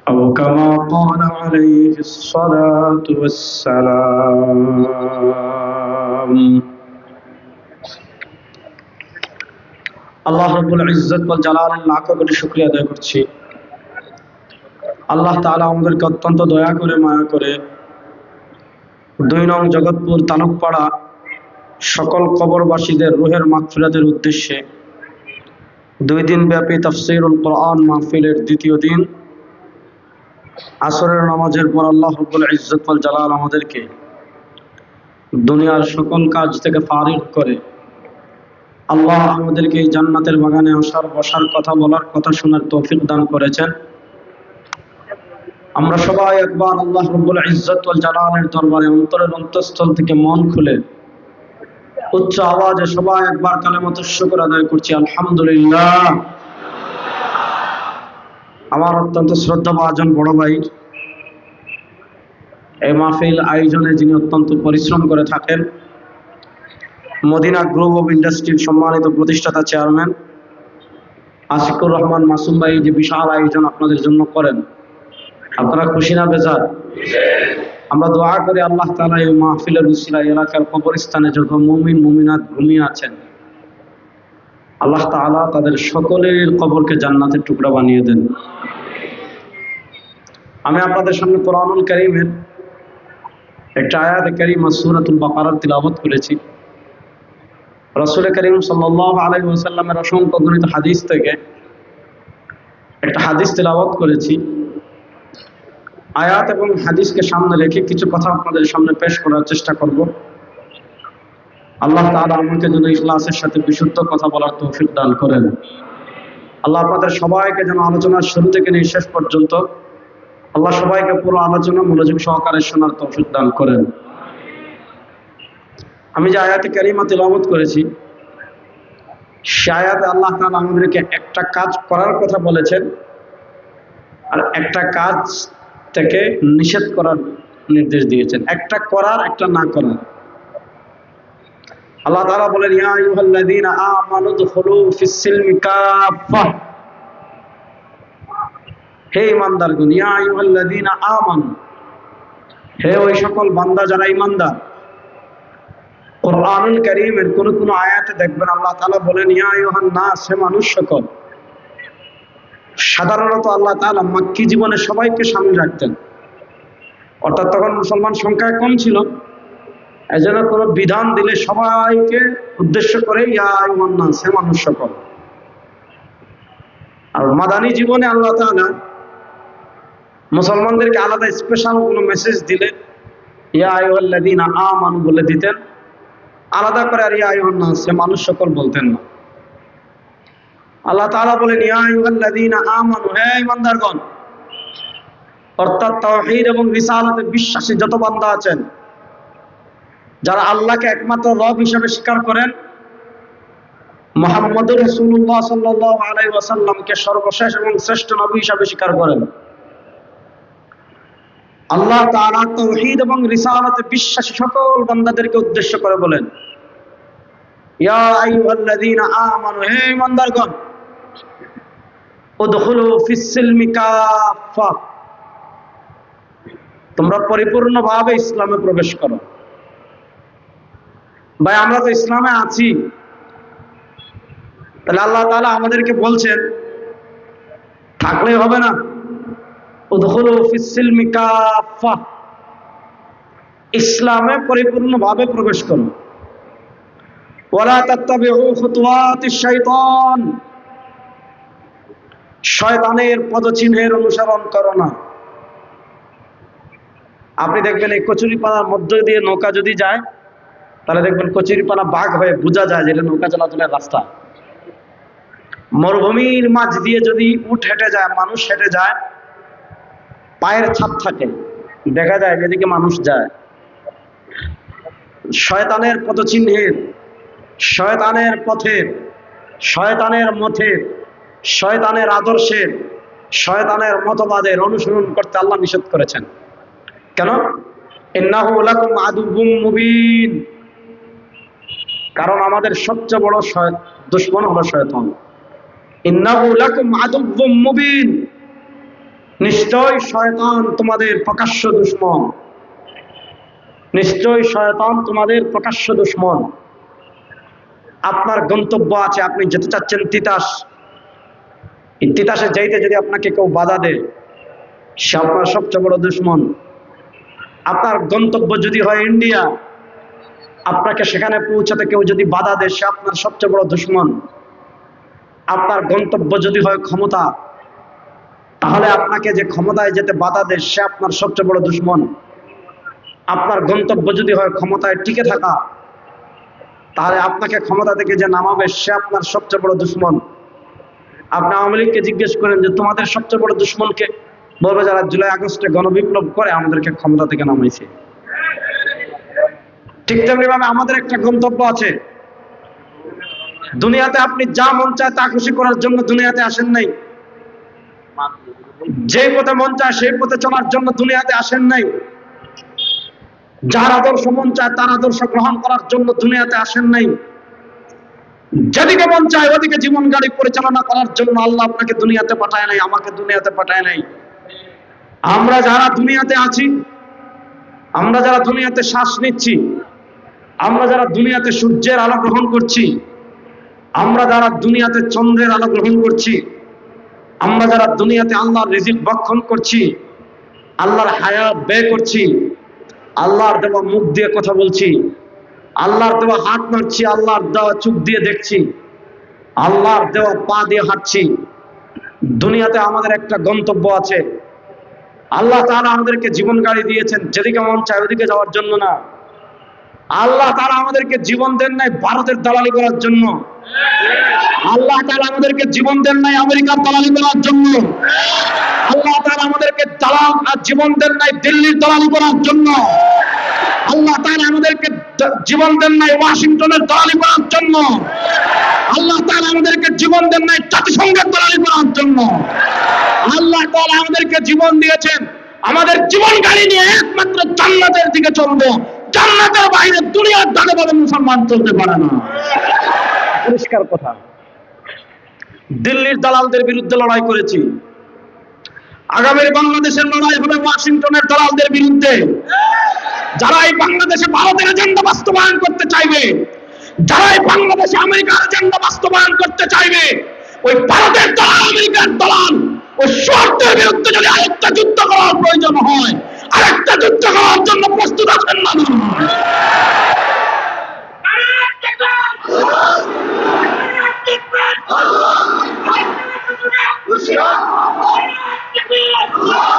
أو كما قال عليه الصلاة والسلام আল্লাহ রাব্বুল ইজ্জত ওয়াল জালালের লাখ কোটি শুকরিয়া আদায় করছি। আল্লাহ তাআলা আমাদেরকে অত্যন্ত দয়া করে মায়া করে 2 নং জগৎপুর তালুকপাড়া সকল কবরবাসীদের রুহের মাগফিরাতের উদ্দেশ্যে 2 দিন ব্যাপী তাফসীরুল কোরআন মাহফিলের দ্বিতীয় দিন আসরের নামাজের পর আল্লাহ রাব্বুল ইজ্জত ওয়াল জালাল আমাদেরকে দুনিয়ার সকল কাজ থেকে ফারিগ করে আল্লাহ আমাদেরকে এই জান্নাতের বাগানে আসার বসার কথা বলার কথা শোনার তৌফিক দান করেছেন। আমরা সবাই একবার আল্লাহ রাব্বুল ইজ্জত ওয়াল জালালের দরবারে অন্তরের অন্তঃস্থল থেকে মন খুলে উচ্চ আওয়াজে সবাই একবার কালেমাতুশ শুকর আদায় করছি, আলহামদুলিল্লাহ। আমার অত্যন্ত শ্রদ্ধাভাজন বড় ভাই এই মাহফিল আয়োজনে যিনি অত্যন্ত পরিশ্রম করে থাকেন, মদিনা গ্রুপ অফ ইন্ডাস্ট্রির সম্মানিত প্রতিষ্ঠাতা চেয়ারম্যান আশিকুর রহমান মাসুম ভাই যে বিশাল আয়োজন আপনাদের জন্য করেন, আপনারা খুশি না বেজার? আমরা দোয়া করি আল্লাহ তাআলা এই মাহফিলের উসিলায় এলাকার কবরস্থানে যত মুমিন মুমিনাত ঘুমিয়ে আছেন আল্লাহ তাআলা তাদের সকলের কবরকে জান্নাতের টুকরা বানিয়ে দেন। আমি আপনাদের সামনে কোরআনুল কারীমের একটা আয়াত কারীমা সূরাতুল বাকারার তিলাওয়াত করেছি। রাসূল করিম সাল্লাল্লাহু আলাইহি ওয়াসাল্লামের অসংখ্য গণিত হাদিস থেকে একটা হাদিস তিলাওয়াত করেছি। আয়াত এবং হাদিসকে সামনে রেখে কিছু কথা আপনাদের সামনে পেশ করার চেষ্টা করব। আল্লাহ তাআলা আমাকে যেন ইখলাসের সাথে বিশুদ্ধ কথা বলার তৌফিক দান করেন। আল্লাহ আপনাদের সবাইকে যেন আলোচনার শুরু থেকে নিয়ে শেষ পর্যন্ত আল্লাহ সবাইকে পুরো আলোচনা মনোযোগ সহকারে শোনার তৌফিক দান করেন। আমি যে আয়াতে কারিমা তিলাওয়াত করেছি সে আয়াতে আল্লাহ তাআলা আমাদেরকে একটা কাজ করার কথা বলেছেন আর একটা কাজ থেকে নিষেধ করার নির্দেশ দিয়েছেন, একটা করার একটা না করার। আল্লাহ তাআলা বলেন, ইয়া আইয়ুহাল্লাযীনা আমানু দুখুলু ফিস সিলমি কাফা। হে ঈমানদারগণ, ইয়া আইয়ুহাল্লাযীনা আমানু, হে ওই সকল বান্দা যারা ঈমানদার। কোরআনুল কারীমের কোন কোন আয়াতে দেখবেন আল্লাহ তাআলা বলেন ইয়া আইয়ুহান নাস, হে মানুষ সকল। সাধারণত আল্লাহ তাআলা মাক্কি জীবনে সবাইকে শামিল রাখতেন, অর্থাৎ তখন মুসলমান সংখ্যা কম ছিল, এজন্য কোনো বিধান দিলে সবাইকে উদ্দেশ্য করে ইয়া আইয়ুহান নাস, হে মানুষ সকল। আর মাদানী জীবনে আল্লাহ তাআলা মুসলমানদেরকে আলাদা স্পেশাল কোনো মেসেজ দিলে ইয়া আইয়ুহাল্লাযীনা আমানু বলে দিতেন, আলাদা করে আর ইয়া আইয়ুহান নাস, হে মানুষ সকল বলতেন না। আল্লাহ তাআলা বলেন ইয়া আইয়ুহাল্লাযীনা আমানু, হে ঈমানদারগণ, অর্থাৎ তাওহীদ এবং রিসালাতে বিশ্বাসী যত বান্দা আছেন, যারা আল্লাহকে একমাত্র রব হিসেবে স্বীকার করেন, মুহাম্মদুর রাসূলুল্লাহ সাল্লাল্লাহু আলাইহি ওয়াসাল্লামকে সর্বশেষ এবং শ্রেষ্ঠ নবী হিসেবে স্বীকার করেন, আল্লাহ তাআলা তাওহীদ এবং রিসালাতে বিশ্বাসী সকল বান্দাদেরকে উদ্দেশ্য করে বলেন ইয়া আইয়ুহাল্লাযীনা আমানু, হে ঈমানদারগণ, উদখুলু ফিস সিলমি কাফা, তোমরা পরিপূর্ণভাবে ইসলামে প্রবেশ করো। ভাই আমরা তো ইসলামে আছি, তাহলে আল্লাহ তাআলা আমাদেরকে বলছেন থাকলে হবে না, উদখুলু ফিস সিলমি কাফা, ইসলামে পরিপূর্ণভাবে প্রবেশ করো। ওয়ালা তাত্তাবিউ খুতুওয়াতিশ শাইতান, শয়তানের পদচিহ্নের অনুসরণ করো না। আপনি দেখবেন এই কচুরিপানার মধ্য দিয়ে নৌকা যদি যায় তাহলে দেখবেন কচুরিপানা বাঘ হয়ে বোঝা যায় যেটা নৌকা চলাচলের রাস্তা। মরুভূমির মাঝ দিয়ে যদি উট হেঁটে যায়, মানুষ হেঁটে যায়, পায়ের ছাপ থাকে, দেখা যায় যেদিকে মানুষ যায়। শয়তানের পদচিহ্নের, শয়তানের পথের, শয়তানের মথের, শয়তানের আদর্শের, শয়তানের মতবাদের অনুসরণ করতে আল্লাহ নিষেধ করেছেন। কেন? ইন্নাহু লাকুম আদুউম মুবিন, কারণ আমাদের সবচেয়ে বড় দুশমন হলো শয়তান। ইন্নাহু লাকুম আদুউম মুবিন, নিশ্চয় শয়তান তোমাদের প্রকাশ্য দুশমন, নিশ্চয় শয়তান তোমাদের প্রকাশ্য দুশমন। আপনার গন্তব্য আছে, আপনি যেতে চাচ্ছেন তিতাস, এই তিতাসে যাইতে যদি আপনাকে কেউ বাধা দেয়, সে আপনার সবচেয়ে বড় দুশমন। আপনার গন্তব্য যদি হয় ইন্ডিয়া, আপনাকে সেখানে পৌঁছাতে কেউ যদি বাধা দেয়, সে আপনার সবচেয়ে বড় দুশমন। আপনার গন্তব্য যদি হয় ক্ষমতা, তাহলে আপনাকে যে ক্ষমতায় যেতে বাধা দেয়, সে আপনার সবচেয়ে বড় দুশমন। আপনার গন্তব্য যদি হয় ক্ষমতায় টিকে থাকা, তাহলে আপনাকে ক্ষমতা থেকে যে নামাবে, সে আপনার সবচেয়ে বড় দুশমন। আপনি আওয়ামী লীগকে জিজ্ঞেস করেন যে তোমাদের সবচেয়ে বড় দুশমনকে, বলবে যারা জুলাই আগস্টে গণবিপ্লব করে আমাদেরকে ক্ষমতা থেকে নামাইছে। ঠিক তেমনি ভাবে আমাদের একটা গন্তব্য আছে। দুনিয়াতে আপনি যা মন চায় তা খুশি করার জন্য দুনিয়াতে আসেন নাই, যে পথে মন চায় সেই পথে চলার জন্য দুনিয়াতে আসেন নাই, যার আদর্শ মন চায় তার আদর্শ গ্রহণ করার জন্য দুনিয়াতে আসেন নাই, যেদিকে মন চায় ওদিকে জীবন গাড়ি পরিচালনা করার জন্য আল্লাহ আপনাকে দুনিয়াতে পাঠায় নাই, আমাকে দুনিয়াতে পাঠায় নাই। আমরা যারা দুনিয়াতে আছি, আমরা যারা দুনিয়াতে শ্বাস নিচ্ছি, আমরা যারা দুনিয়াতে সূর্যের আলো গ্রহণ করছি, আমরা যারা দুনিয়াতে চন্দ্রের আলো গ্রহণ করছি, আমরা যারা দুনিয়াতে আল্লাহর রিজিক ভক্ষণ করছি, আল্লাহর হায়াত ব্যয় করছি, আল্লাহর দেওয়া মুখ দিয়ে কথা বলছি, আল্লাহর দেওয়া হাত নাড়ছি, আল্লাহর দেওয়া চোখ দিয়ে দেখছি, আল্লাহর দেওয়া পা দিয়ে হাঁটছি, দুনিয়াতে আমাদের একটা গন্তব্য আছে। আল্লাহ তাআলা আমাদেরকে জীবন গাড়ি দিয়েছেন যেদিকে মন চায় ওদিকে যাওয়ার জন্য না। আল্লাহ তাআলা আমাদেরকে জীবন দেন নাই ভারতের দালালি করার জন্য। আল্লাহ তাআলা আমাদেরকে জীবন দেন নাই আমেরিকার দালালি করার জন্য। আল্লাহ তাআলা আমাদেরকে জীবন দেন নাই দিল্লির দালালি করার জন্য। আল্লাহ তাআলা আমাদেরকে জীবন দেন নাই ওয়াশিংটনের দালালি করার জন্য। আল্লাহ তাআলা আমাদেরকে জীবন দেন নাই জাতিসংঘের দালালি করার জন্য। আল্লাহ তাআলা আমাদেরকে জীবন দিয়েছেন, আমাদের জীবন গাড়ি নিয়ে একমাত্র জান্নাতের দিকে চলবো। জান্নাতের বাইরে দুনিয়ার দাগে বাগে মুসলমান চলতে পারে না। পরিষ্কার কথা। দিল্লির দালালদের বিরুদ্ধে লড়াই করেছি, আগামীর বাংলাদেশের লড়াই হবে ওয়াশিংটনের দালালদের বিরুদ্ধে। যারা এই বাংলাদেশে ভারতের এজেন্ডা বাস্তবায়ন করতে চাইবে, যারা এই বাংলাদেশে আমেরিকার এজেন্ডা বাস্তবায়ন করতে চাইবে, ওই ভারতের দালাল, আমেরিকার দালাল, ওই শর্তের বিরুদ্ধে যদি আরেকটা যুদ্ধ করার প্রয়োজন হয়, আরেকটা যুদ্ধ করার জন্য প্রস্তুত আছেন না?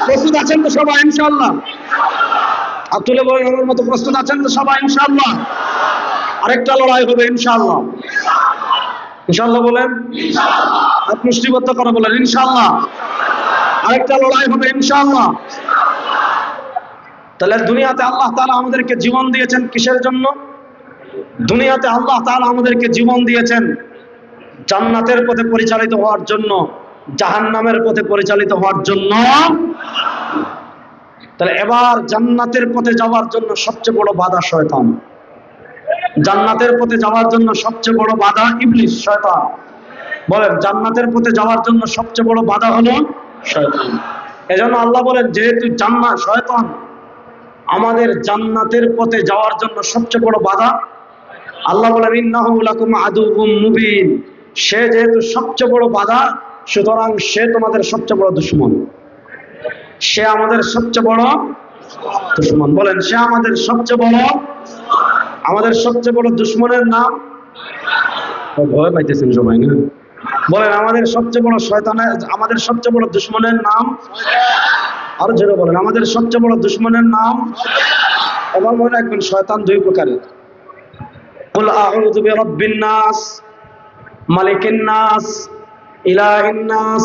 প্রস্তুত আছেন তো সবাই ইনশাআল্লাহ? আর তুলে বলেন আমার মতো প্রস্তুত আছেন তো সবাই ইনশাআল্লাহ? আরেকটা লড়াই হবে ইনশাআল্লাহ। ইনশাআল্লাহ বলেন, আর মুষ্টিবদ্ধ করে বলেন ইনশাআল্লাহ। আরেকটা লড়াই হবে ইনশাআল্লাহ। তাহলে দুনিয়াতে আল্লাহ তাআলা আমাদেরকে জীবন দিয়েছেন কিসের জন্য? দুনিয়াতে আল্লাহ তাআলা আমাদেরকে জীবন দিয়েছেন জান্নাতের পথে পরিচালিত হওয়ার জন্য, জাহান্নামের পথে পরিচালিত হওয়ার জন্য। তাহলে এবার জান্নাতের পথে যাওয়ার জন্য সবচেয়ে বড় বাধা শয়তান। জান্নাতের পথে যাওয়ার জন্য সবচেয়ে বড় বাধা ইবলিস, শয়তান। বলেন, জান্নাতের পথে যাওয়ার জন্য সবচেয়ে বড় বাধা হলো শয়তান। এজন্য আল্লাহ বলেন, যেহেতু শয়তান আমাদের জান্নাতের পথে যাওয়ার জন্য সবচেয়ে বড় বাধা, আল্লাহ বলেন ইন্নাহু লাকুম আদুউম মুবিন, সে যেহেতু সবচেয়ে বড় বাধা, সুতরাং সে তোমাদের সবচেয়ে বড় দুশমন। সে আমাদের সবচেয়ে বড় দুশমন। বলেন, সে আমাদের সবচেয়ে বড়, আমাদের সবচেয়ে বড় দুশমনের নাম, ভয় পাইতেছেন সবাই না? বলেন, আমাদের সবচেয়ে বড় শয়তানের, আমাদের সবচেয়ে বড় দুশমনের নাম, আরো জোরে বলেন, আমাদের সবচেয়ে বড় দুশমনের নাম। এবার মনে রাখবেন, শয়তান দুই প্রকারের। কুল আউযু বিরাব্বিন নাস, মালিকিন নাস, ইলাহিন নাস,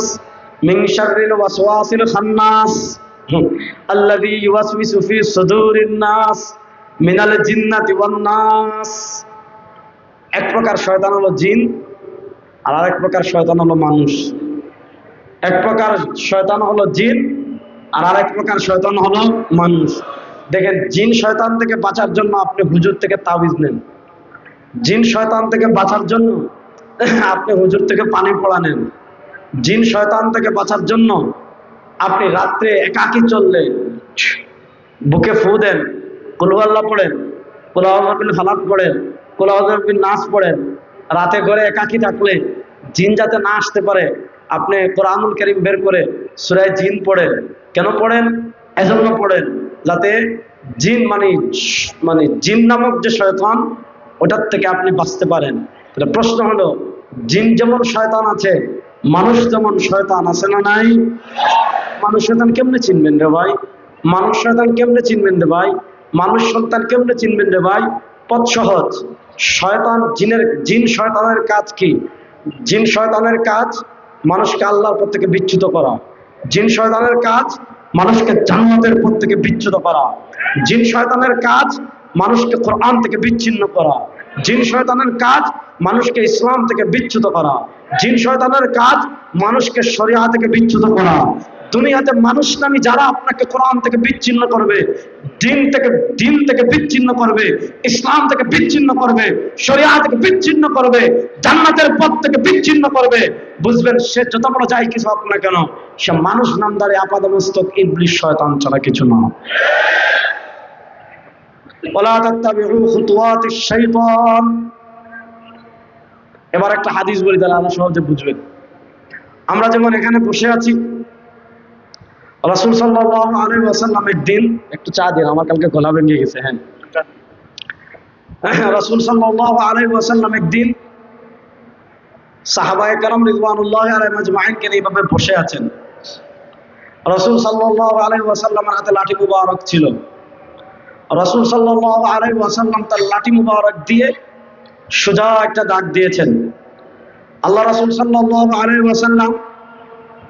মিন শাররিল ওয়াসওয়াসিল খান্নাস, আল্লাযী ইউওয়াসওয়িসু ফি সুদুরিন নাস মিনাল জিন্নাতি ওয়ান নাস। এক প্রকার শয়তান হলো জিন, আর আরেক প্রকার শয়তান হলো মানুষ। এক প্রকার শয়তান হলো জিন, আর আরেক প্রকার শয়তান হলো মানুষ। দেখেন, জিন শয়তান থেকে বাঁচার জন্য আপনি হুজুর থেকে তাবিজ নেন, জিন শয়তান থেকে বাঁচার জন্য আপনি হুজুর থেকে পানি পড়া নেন, জিন শয়তান থেকে বাঁচার জন্য আপনি রাত্রে একাকী চললে বুকে ফু দেন, কুল হুয়াল্লাহ পড়েন, কুল আউযু বিল ফালাক পড়েন, কুল আউযু বিন নাস পড়েন। রাতে ঘরে একাকী থাকলে জিন যাতে না আসতে পারে আপনি কোরআনুল কারীম বের করে সূরা জিন পড়েন। কেন পড়েন? এজন্য পড়েন যাতে জিন মানে জিন নামক যে শয়তান ওটার থেকে আপনি বাঁচতে পারেন। তাহলে প্রশ্ন হলো, জিন যেমন শয়তান আছে, মানুষ যেমন শয়তান আছে না নাই? মানুষ শয়তান কেমনে চিনবেন রে ভাই? মানুষ শয়তান কেমনে চিনবেন রে ভাই? মানুষ সন্তান কেমনে চিনবেন রে ভাই? পথ সহজ। জিন শয়তানের কাজ কি? জিন শয়তানের কাজ মানুষকে আল্লাহর পথ থেকে বিচ্যুত করা। জিন শয়তানের কাজ মানুষকে জান্নাতের পথ থেকে বিচ্যুত করা। জিন শয়তানের কাজ মানুষকে কোরআন থেকে বিচ্ছিন্ন করা। জিন শয়তানের কাজ মানুষকে ইসলাম থেকে বিচ্যুত করা। জিন শয়তানের কাজ মানুষকে শরিয়া থেকে বিচ্যুত করা। দুনিয়াতে মানুষ নামী যারা আপনাকে কোরআন থেকে বিচ্ছিন্ন করবে, দিন থেকে বিচ্ছিন্ন করবে, ইসলাম থেকে বিচ্ছিন্ন করবে, শরিয়া থেকে বিচ্ছিন্ন করবে, জান্নাতের পথ থেকে বিচ্ছিন্ন করবে, বুঝবেন সে যত বড় যাই কিছু হোক না কেন, সে মানুষ নামদারে আপাদমস্তক ইবলিস শয়তান ছাড়া কিছু না। ওয়ালা তাত্তাবিউ খুতুওয়াতিশ শাইতান। এবার একটা হাদিস বলি, তাহলে আমরা সহজে বুঝবেন। আমরা যেমন এখানে বসে আছি, রাসূল সাল্লাল্লাহু আলাইহি ওয়াসাল্লাম একদিন, একটু চা দিন, আমার কালকে গলা ভেঙে গেছে। হ্যাঁ, রাসূল সাল্লাল্লাহু আলাইহি ওয়াসাল্লাম একদিন সাহাবায়ে কেরাম রিদওয়ানুল্লাহি আলাইহিম আজমাইনকে নিয়ে এইভাবে বসে আছেন। রাসূল সাল্লাল্লাহু আলাইহি ওয়াসাল্লামের হাতে লাঠি মুবারক ছিল। রাসূল সাল্লাল্লাহু আলাইহি ওয়াসাল্লাম তার লাঠি মুবারক দিয়ে সোজা একটা দাগ দিয়েছেন। আল্লাহ রাসূল সাল্লাল্লাহু আলাইহি ওয়াসাল্লাম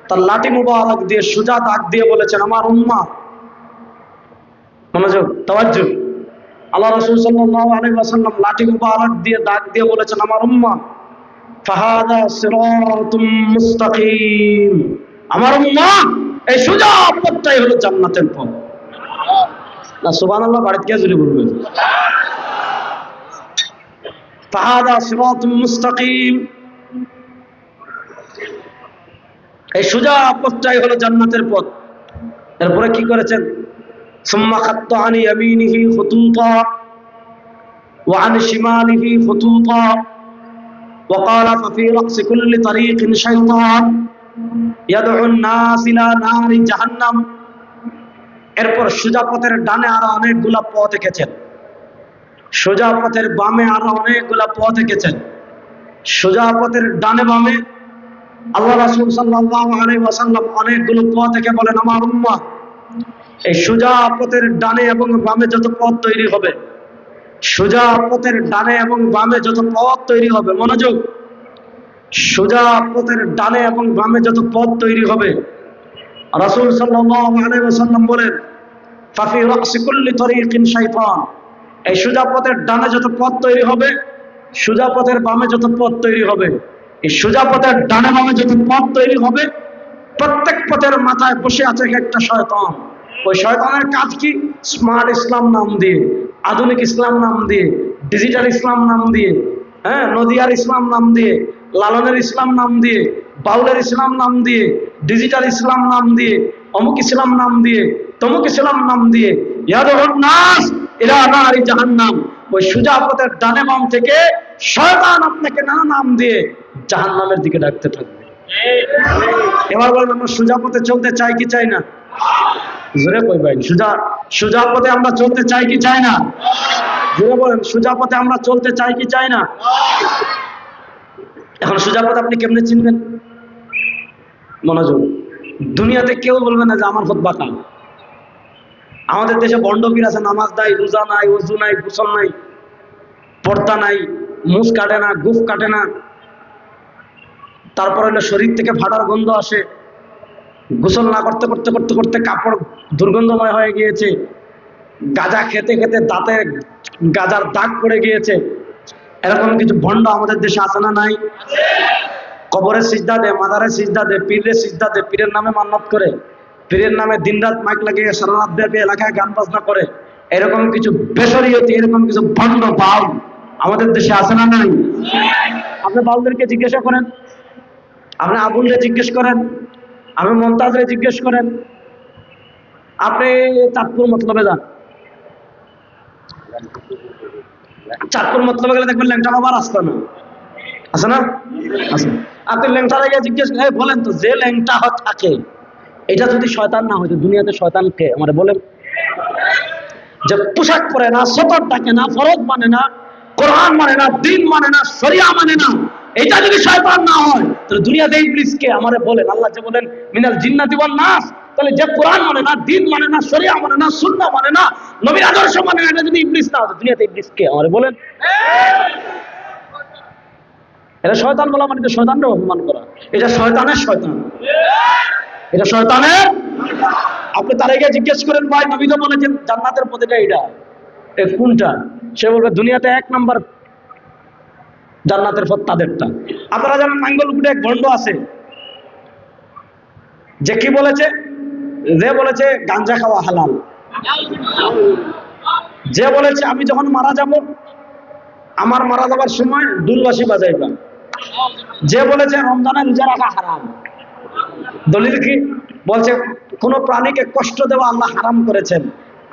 তার লাঠি মুবারক দিয়ে সোজা দাগ দিয়ে বলেছেন, আমার উম্মাহ, মনোযোগ, তাওয়াজ্জুহ। আল্লাহ রাসূল সাল্লাল্লাহু আলাইহি ওয়াসাল্লাম লাঠি মুবারক দিয়ে দাগ দিয়ে বলেছেন, আমার উম্মাহ, ফাহাদা সিরাতুম মুস্তাকিম। আমার উম্মাহ, এই সোজা পথটাই হলো জান্নাতের পথ। না সুবহানাল্লাহ, বাড়িতে গিয়ে জোরে বলবেন। ফাহাদা সিরাতুম মুস্তাকিম, এই সোজা পথটাই হলো জান্নাতের পথ। এরপরে কি করেছেন? সুম্মা খাত্তা আন ইয়ামিনিহি খুতুতা ওয়া আন শিমালিহি খুতুতা ওয়া ক্বালা ফাফি রাসি কুল্লি তারিকিন শাইতান ইয়াদউ আন-নাস ইলা নারি জাহান্নাম। এরপর সোজা পথের ডানে আরো অনেকগুলা পথ এঁকেছেন, সোজা পথের বামে আরো অনেকগুলা পথ এঁকেছেন। সোজা পথের ডানে বামে আল্লাহ রাসূল সাল্লাল্লাহু আলাইহি ওয়াসাল্লাম অনেকগুলো পথ এঁকে বলেন, আমার উম্মাহ, এই সোজা পথের ডানে এবং বামে যত পথ তৈরি হবে, সোজা পথের ডানে এবং বামে যত পথ তৈরি হবে, মনোযোগ, সোজা পথের ডানে এবং বামে যত পথ তৈরি হবে, রাসূল সাল্লাল্লাহু আলাইহি ওয়াসাল্লাম বলেন, ফাফি রাসি কুল্লি তারিকিন শাইতান, এই সোজা পথের ডানে যত পথ তৈরি হবে, সোজা পথের বামে যত পথ তৈরি হবে, এই সোজা পথের ডানে বামে যত পথ তৈরি হবে, প্রত্যেক পথের মাথায় বসে আছে একটা শয়তান। ওই শয়তানের কাজ কি? স্মার্ট ইসলাম নাম দিয়ে, আধুনিক ইসলাম নাম দিয়ে, ডিজিটাল ইসলাম নাম দিয়ে, হ্যাঁ, নদিয়ার ইসলাম নাম দিয়ে, লালনের ইসলাম নাম দিয়ে, বাউলের ইসলাম নাম দিয়ে, ডিজিটাল ইসলাম নাম দিয়ে, অমুক ইসলাম নাম দিয়ে, তমুক ইসলাম নাম দিয়ে, ইয়াদউন নাস ইলা নারি জাহান্নাম। ওই সোজা পথের ডানে বাম থেকে শয়তান আপনাকে নানা নাম দিয়ে জাহান্নামের দিকে ডাকতে থাকবে। এবার বলেন, আমরা সোজা পথে চলতে চাই কি চাই না? জোরে কই ভাই, সোজা পথে আমরা চলতে চাই কি চাই না? জোরে বলেন, সোজা পথে আমরা চলতে চাই কি চাই না? এখন সোজা পথে আপনি কেমনে চিনবেন? মনোযোগ, দুনিয়াতে কেউ বলবে না যে আমার পথ বাঁকা। আমাদের দেশে বন্ডপীর আছে, নামাজ নাই, রোজা নাই, ওযু নাই, গোসল নাই, পর্দা নাই, মুছ কাটে না, গুফ কাটে না, তারপর হলো শরীর থেকে ফাটার গন্ধ আসে, গোসল না করতে করতে করতে করতে কাপড় দুর্গন্ধময় হয়ে গিয়েছে, গাঁজা খেতে খেতে দাঁতে গাঁজার দাগ পড়ে গিয়েছে। এরকম কিছু ভণ্ড আমাদের দেশে আছে না নাই? কবরে সিজদা দে, মাজারে সিজদা দে, পীরের সিজদা দে, পীরের নামে মান্নত করে, পীরের নামে দিনরাত মাইক লাগিয়ে সারা রাত ব্যাপী এলাকায় গান বাজনা করে। এরকম কিছু বেশরিয়তি, এরকম কিছু ভণ্ড বাউল আমাদের দেশে আছে না নাই? আপনি বাউলদেরকে জিজ্ঞাসা করেন, আপনি আবুলরে জিজ্ঞেস করেন, আপনি মমতাজরে জিজ্ঞেস করেন, আপনি চাঁদপুর মতলবে যান, চাঁদপুর মতলবে গেলে দেখবেন ল্যাংটা বাবার রাস্তা না আছে না, আছে। আপনি ল্যাংটারে গিয়ে জিজ্ঞেস করেন, বলেন তো যে ল্যাংটা থাকে এটা যদি শয়তান না হইতো দুনিয়াতে শয়তান কে আমার বলেন? যে পোশাক পরে না, সতর ডাকে না, ফরজ মানে না, কোরআন মানে না, দিন মানে না, শরিয়া মানে না, এটা যদি শয়তান না হয় তাহলে দুনিয়াতে ইবলিস কে আমারে বলেন? আল্লাহ যে বলেন মিনাল জিন্নাতি ওয়ান নাস, তাহলে যে কোরআন মানে না, দিন মানে না, শরিয়া মানে না, সুন্নাহ মানে না, নবীর আদর্শ মানে না, এটা যদি ইবলিস না হতো দুনিয়াতে ইবলিস কে আমারে বলেন? এটা শয়তান বলা মানে তো শয়তানকে অপমান করা, এটা শয়তানের শয়তান, এটা শয়তানের। আপনি তার আগে জিজ্ঞেস করেন ভাই নবী তো বলেছেন জান্নাতের পথটা এটা, কোনটা? সে বলবে দুনিয়াতে 1 নাম্বার জান্নাতের পথ তাদেরটা। আপনারা জানেন নাঙ্গলকুটে এক গন্ড আছে যে কি বলেছে, যে বলেছে গাঞ্জা খাওয়া হালাল, যে বলেছে আমি যখন মারা যাব আমার মারা যাবার সময় দুলবাসী বাজাইবা, যে বলেছে রমজানে রোজা রাখা হারাম। দলিল কি? বলছে কোন প্রাণীকে কষ্ট দেওয়া আল্লাহ হারাম করেছেন।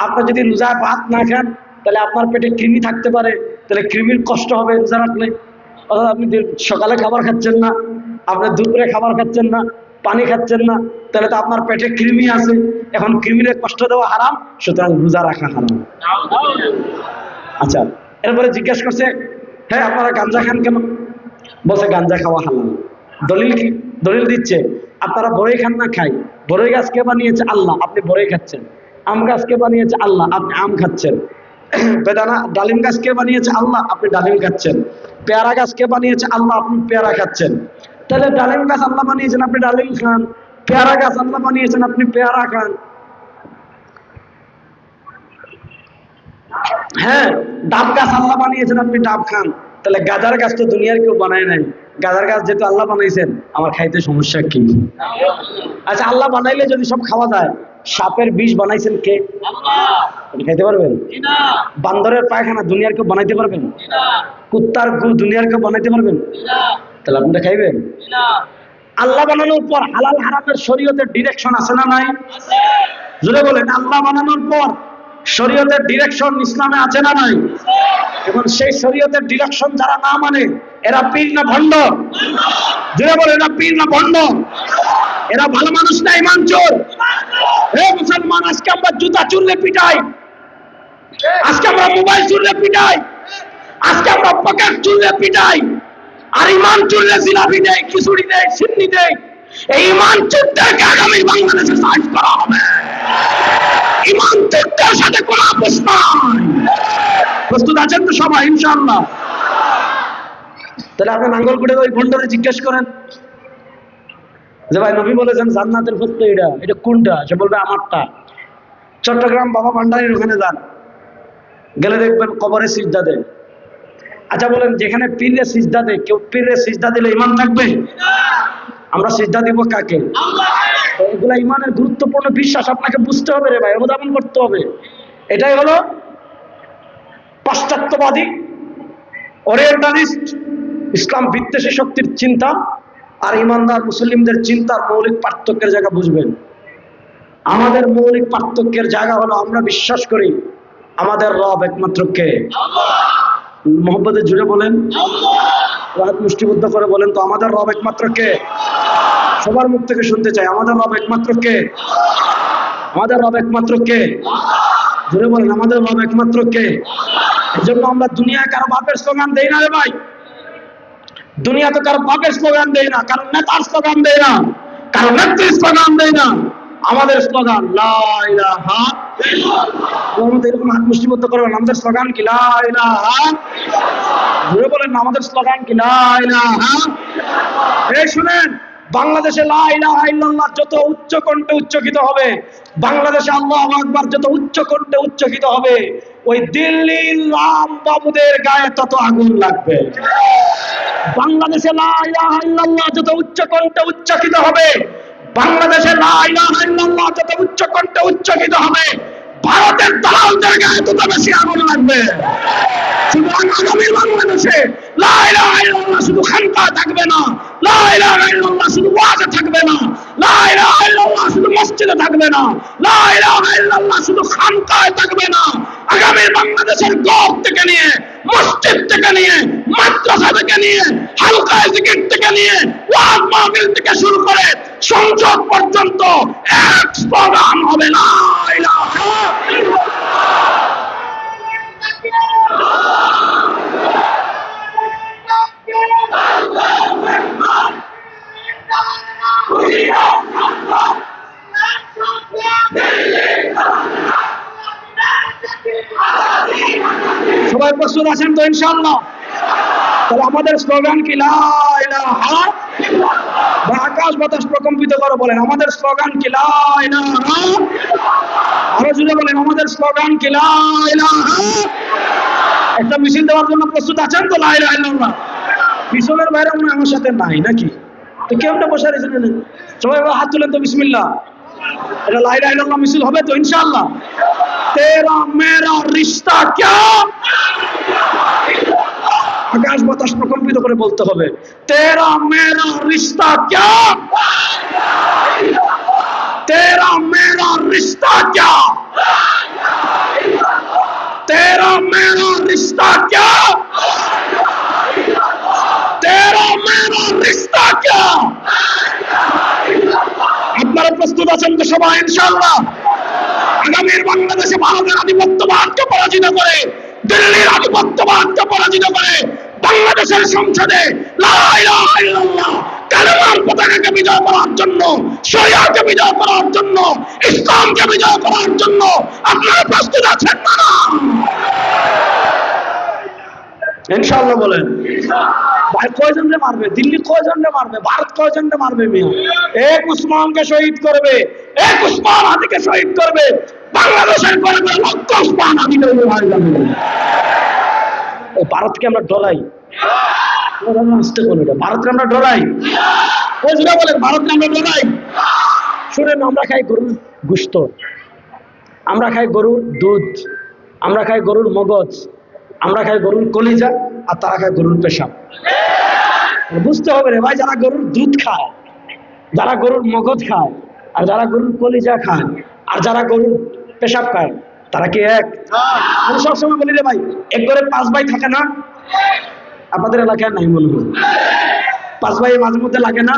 আপনি যদি রোজায় ভাত না খান তাহলে আপনার পেটে কৃমি থাকতে পারে, তাহলে কৃমির কষ্ট হবে রোজা রাখলে। অর্থাৎ আপনি সকালে খাবার খাচ্ছেন না, আপনি দুপুরে খাবার খাচ্ছেন না, পানি খাচ্ছেন না, তাহলে তো আপনার পেটে কৃমি আছে, এখন কৃমির কষ্ট দেওয়া হারাম, সুতরাং রোজা রাখা হারাম। আচ্ছা, এরপরে জিজ্ঞেস করছে হ্যাঁ আপনারা গাঞ্জা খান কেন? বলছে গাঞ্জা খাওয়া হালাল। দলিল কি? দলিল দিচ্ছে আপনারা বড়ই খান না, খাই। বড়ই গাছ কে বানিয়েছে? আল্লাহ, আপনি বড়ই খাচ্ছেন। আম গাছ কে বানিয়েছে? আল্লাহ, আপনি আম খাচ্ছেন। বেদানা ডালিম গাছ কে বানিয়েছে? আল্লাহ, আপনি ডালিম খাচ্ছেন। পেয়ারা গাছ কে বানিয়েছে? আল্লাহ, আপনি পেয়ারা খাচ্ছেন। তাহলে ডালিম গাছ আল্লাহ বানিয়েছেন, আপনি ডালিম খান। পেয়ারা গাছ আল্লাহ বানিয়েছেন, আপনি পেয়ারা খান। হ্যাঁ, ডাব গাছ আল্লাহ বানিয়েছেন, আপনি ডাব খান। তাহলে গাজার গাছ তো দুনিয়ার কেউ বানায় নাই, গাজার গাছ যেহেতু আল্লাহ বানাইছেন, আমার খাইতে সমস্যা কি? আচ্ছা, আল্লাহ বানাইলে যদি সব খাওয়া যায়, সাপের বিষ বানাইছেন কে? আপনি খাইতে পারবেন? বান্দরের পায়খানা দুনিয়ার কেউ বানাইতে পারবেন? কুত্তার গু দুনিয়ার কেউ বানাইতে পারবেন? তাহলে আপনি খাইবেন? আল্লাহ বানানোর পর হালাল হারামের শরীয়তের ডিরেকশন আছে না নাই? জুড়ে বলেন, আল্লাহ বানানোর পর শরীয়তের ডিরেকশন ইসলামে আছে না নাই? এখন সেই শরীয়তের ডিরেকশন যারা না মানে এরা পীর না ভণ্ড? জুড়ে বলে, এরা পীর না ভণ্ড? এরা ভালো মানুষ না ইমান চোর? হে মুসলমান, আজকে আমরা জুতা চুরলে পিটাই, আজকে আমরা মোবাইল চুরলে পিটাই, আজকে আমরা পকেট চুরলে পিটাই, আর ইমান চুরলে জিলাপি দেয়, খিচুড়ি দেয়, সিন্নি দেয়। এই ইমান চোরদেরকে আগামী বাংলাদেশে সাইজ করা হবে। ইমান চোরদের সাথে কোনো আপোষ নাই। প্রস্তুত আছেন তো সবাই ইনশাআল্লাহ? তাহলে আপনি নাঙ্গলকোটে ওই ভণ্ডরে জিজ্ঞেস করেন যে ভাই নবী বলেছেন জান্নাতের পথ এটা, এটা কোনটা? সে বলবে আমারটা। চট্টগ্রাম বাবা ভান্ডারীর ওখানে যান, গেলে দেখবেন কবরে সিজদা দেয়। আচ্ছা বলেন, যেখানে পীরে সিজদা দেয়, কেউ পীরে সিজদা দিলে ইমান থাকবে? আমরা সিজদা দিব কাকে? এগুলা ইমানের গুরুত্বপূর্ণ বিশ্বাস, আপনাকে বুঝতে হবে রে ভাই, অনুধাবন করতে হবে। এটাই হলো পাশ্চাত্যবাদী ওরিয়েন্টালিস্ট ইসলাম বিদ্বেষী শক্তির চিন্তা আর ইমানদার মুসলিমদের চিন্তার মৌলিক পার্থক্যের জায়গা বুঝবেন। আমাদের মৌলিক পার্থক্যের জায়গা হলো আমরা বিশ্বাস করি আমাদের রব একমাত্র কে? মোহাম্মদের জুড়ে বলেন, রাত মুষ্টিবদ্ধ করে বলেন তো, আমাদের রব একমাত্র কে? সবার মুখ থেকে শুনতে চাই, আমাদের রব একমাত্র কে? আমাদের রব একমাত্র কে? জুড়ে বলেন, আমাদের রব একমাত্র কে? এই জন্য আমরা দুনিয়ায় কারো বাপের স্লোগান দেই না রে ভাই। দুনিয়া তো কারো বাপের স্লোগান দেয় না, কারো নেতার স্লোগান দেয় না, কারো নেত্রীর স্লোগান দেয় না। আমাদের স্লোগান লা ইলাহা ইল্লাল্লাহ। এরকম হাত মুষ্টিবদ্ধ করবেন, আমাদের স্লোগান কি? লা ইলাহা। জুড়ে বলেন না, আমাদের স্লোগান কি? লা ইলাহা। এই শুনেন, বাংলাদেশে লা ইলাহা ইল্লাল্লাহ যত উচ্চ কণ্ঠে উচ্চকিত হবে, বাংলাদেশে আল্লাহু আকবার যত উচ্চ কণ্ঠে উচ্চকিত হবে, ওই দিল্লির রাম বাবুদের গায়ে তত আগুন লাগবে। বাংলাদেশে লা ইলাহা ইল্লাল্লাহ যত উচ্চ কণ্ঠে উচ্চকিত হবে, বাংলাদেশে লা ইলাহা ইল্লাল্লাহ যত উচ্চ কণ্ঠে উচ্চকিত হবে, ভারতের দালালদের গায়ে তত বেশি আগুন লাগবে। সুতরাং আগামী বাংলাদেশে লা ইলাহা ইল্লাল্লাহ শুধু খানকায় থাকবে না, লা ইলাহা ইল্লাল্লাহ শুধু ওয়াজে থাকবে না, লা ইলাহা ইল্লাল্লাহ শুধু মসজিদে থাকবে না, লা ইলাহা ইল্লাল্লাহ শুধু খানকায় থাকবে না। আগামী বাংলাদেশের গড় থেকে নিয়ে, মসজিদ থেকে নিয়ে, মাদ্রাসা থেকে নিয়ে, হালকা জিকির থেকে নিয়ে, ওয়াজ মাহফিল থেকে শুরু করে সংসদ পর্যন্ত এক স্লোগান হবে লা ইলাহা সবাই প্রস্তুত আছেন তো ইনশাআল্লাহ? তাহলে আমাদের স্লোগান কি লা ইলাহা, বা আকাশ বাতাস প্রকম্পিত করে বলেন আমাদের স্লোগান কি লা ইলাহা, আরো জোরে বলেন আমাদের স্লোগান কি লা ইলাহা। একটা মিছিল দেওয়ার জন্য প্রস্তুত আছেন তো লা ইলাহা ইল্লাল্লাহ? মিছিলের বাইরে মনে আমার সাথে নাই নাকি? তো কেউ একটা বসে রয়েছেন, সবাই হাত তুলেন তো বিসমিল্লাহ। এটা লা ইলাহা ইল্লাল্লাহ মিছিল হবে তো ইনশাআল্লাহ? তেরা মেরা রিশতা ক্যা, আকাশ বাতাস প্রকম্পিত করে বলতে হবে তেরা মেরা রিশতা ক্যা, তেরা মেরা রিশতা ক্যা, তেরা মেরা রিশতা ক্যা, তেরা মেরা রিশতা ক্যা। আপনারা প্রস্তুত আছেন তো সবাই ইনশাআল্লাহ? আগামীর বাংলাদেশে ভারতের আধিপত্যবাদকে পরাজিত করে, দিল্লির আধিপত্যবাদকে পরাজিত করে, বাংলাদেশের সংসদে লা ইলাহা ইল্লাল্লাহ কালেমার পতাকাকে বিজয় করার জন্য, শরিয়াকে বিজয় করার জন্য, ইসলামকে বিজয় করার জন্য আপনারা প্রস্তুত আছেন না? ইনশাআল্লাহ বলেন। ভাই কয়জনকে মারবে? দিল্লি কয়জনকে মারবে? ভারত কয়জনকে মারবে? মিয়া এক উসমানকে শহীদ করবে, এক উসমান হাদিকে শহীদ করবে, বাংলাদেশের করে করে লক্ষ উসমান হাদি হয়ে যাবে। ভারতকে আমরা ডরাই, আসতে কোন এটা ভারতকে আমরা ডরাই? ওই যেটা বলেন ভারতকে আমরা ডরাই। শুনেন, আমরা খাই গরুর গোশত, আমরা খাই গরুর দুধ, আমরা খাই গরুর মগজ, আমরা খাই গরুর কলিজা, আর তারা খায় গরুর পেশাব। বুঝতে হবে রে ভাই, যারা গরুর দুধ খায়, যারা গরুর মগজ খায়, আর যারা গরুর কলিজা খায়, আর যারা গরুর পেশাব খায়, তারা কি এক? আমি সবসময় বলি রে ভাই, এক ঘরে 5 ভাই থাকে না? আপনাদের এলাকায় নাই মনে হয় 5 ভাই মাঝে মধ্যে লাগে না?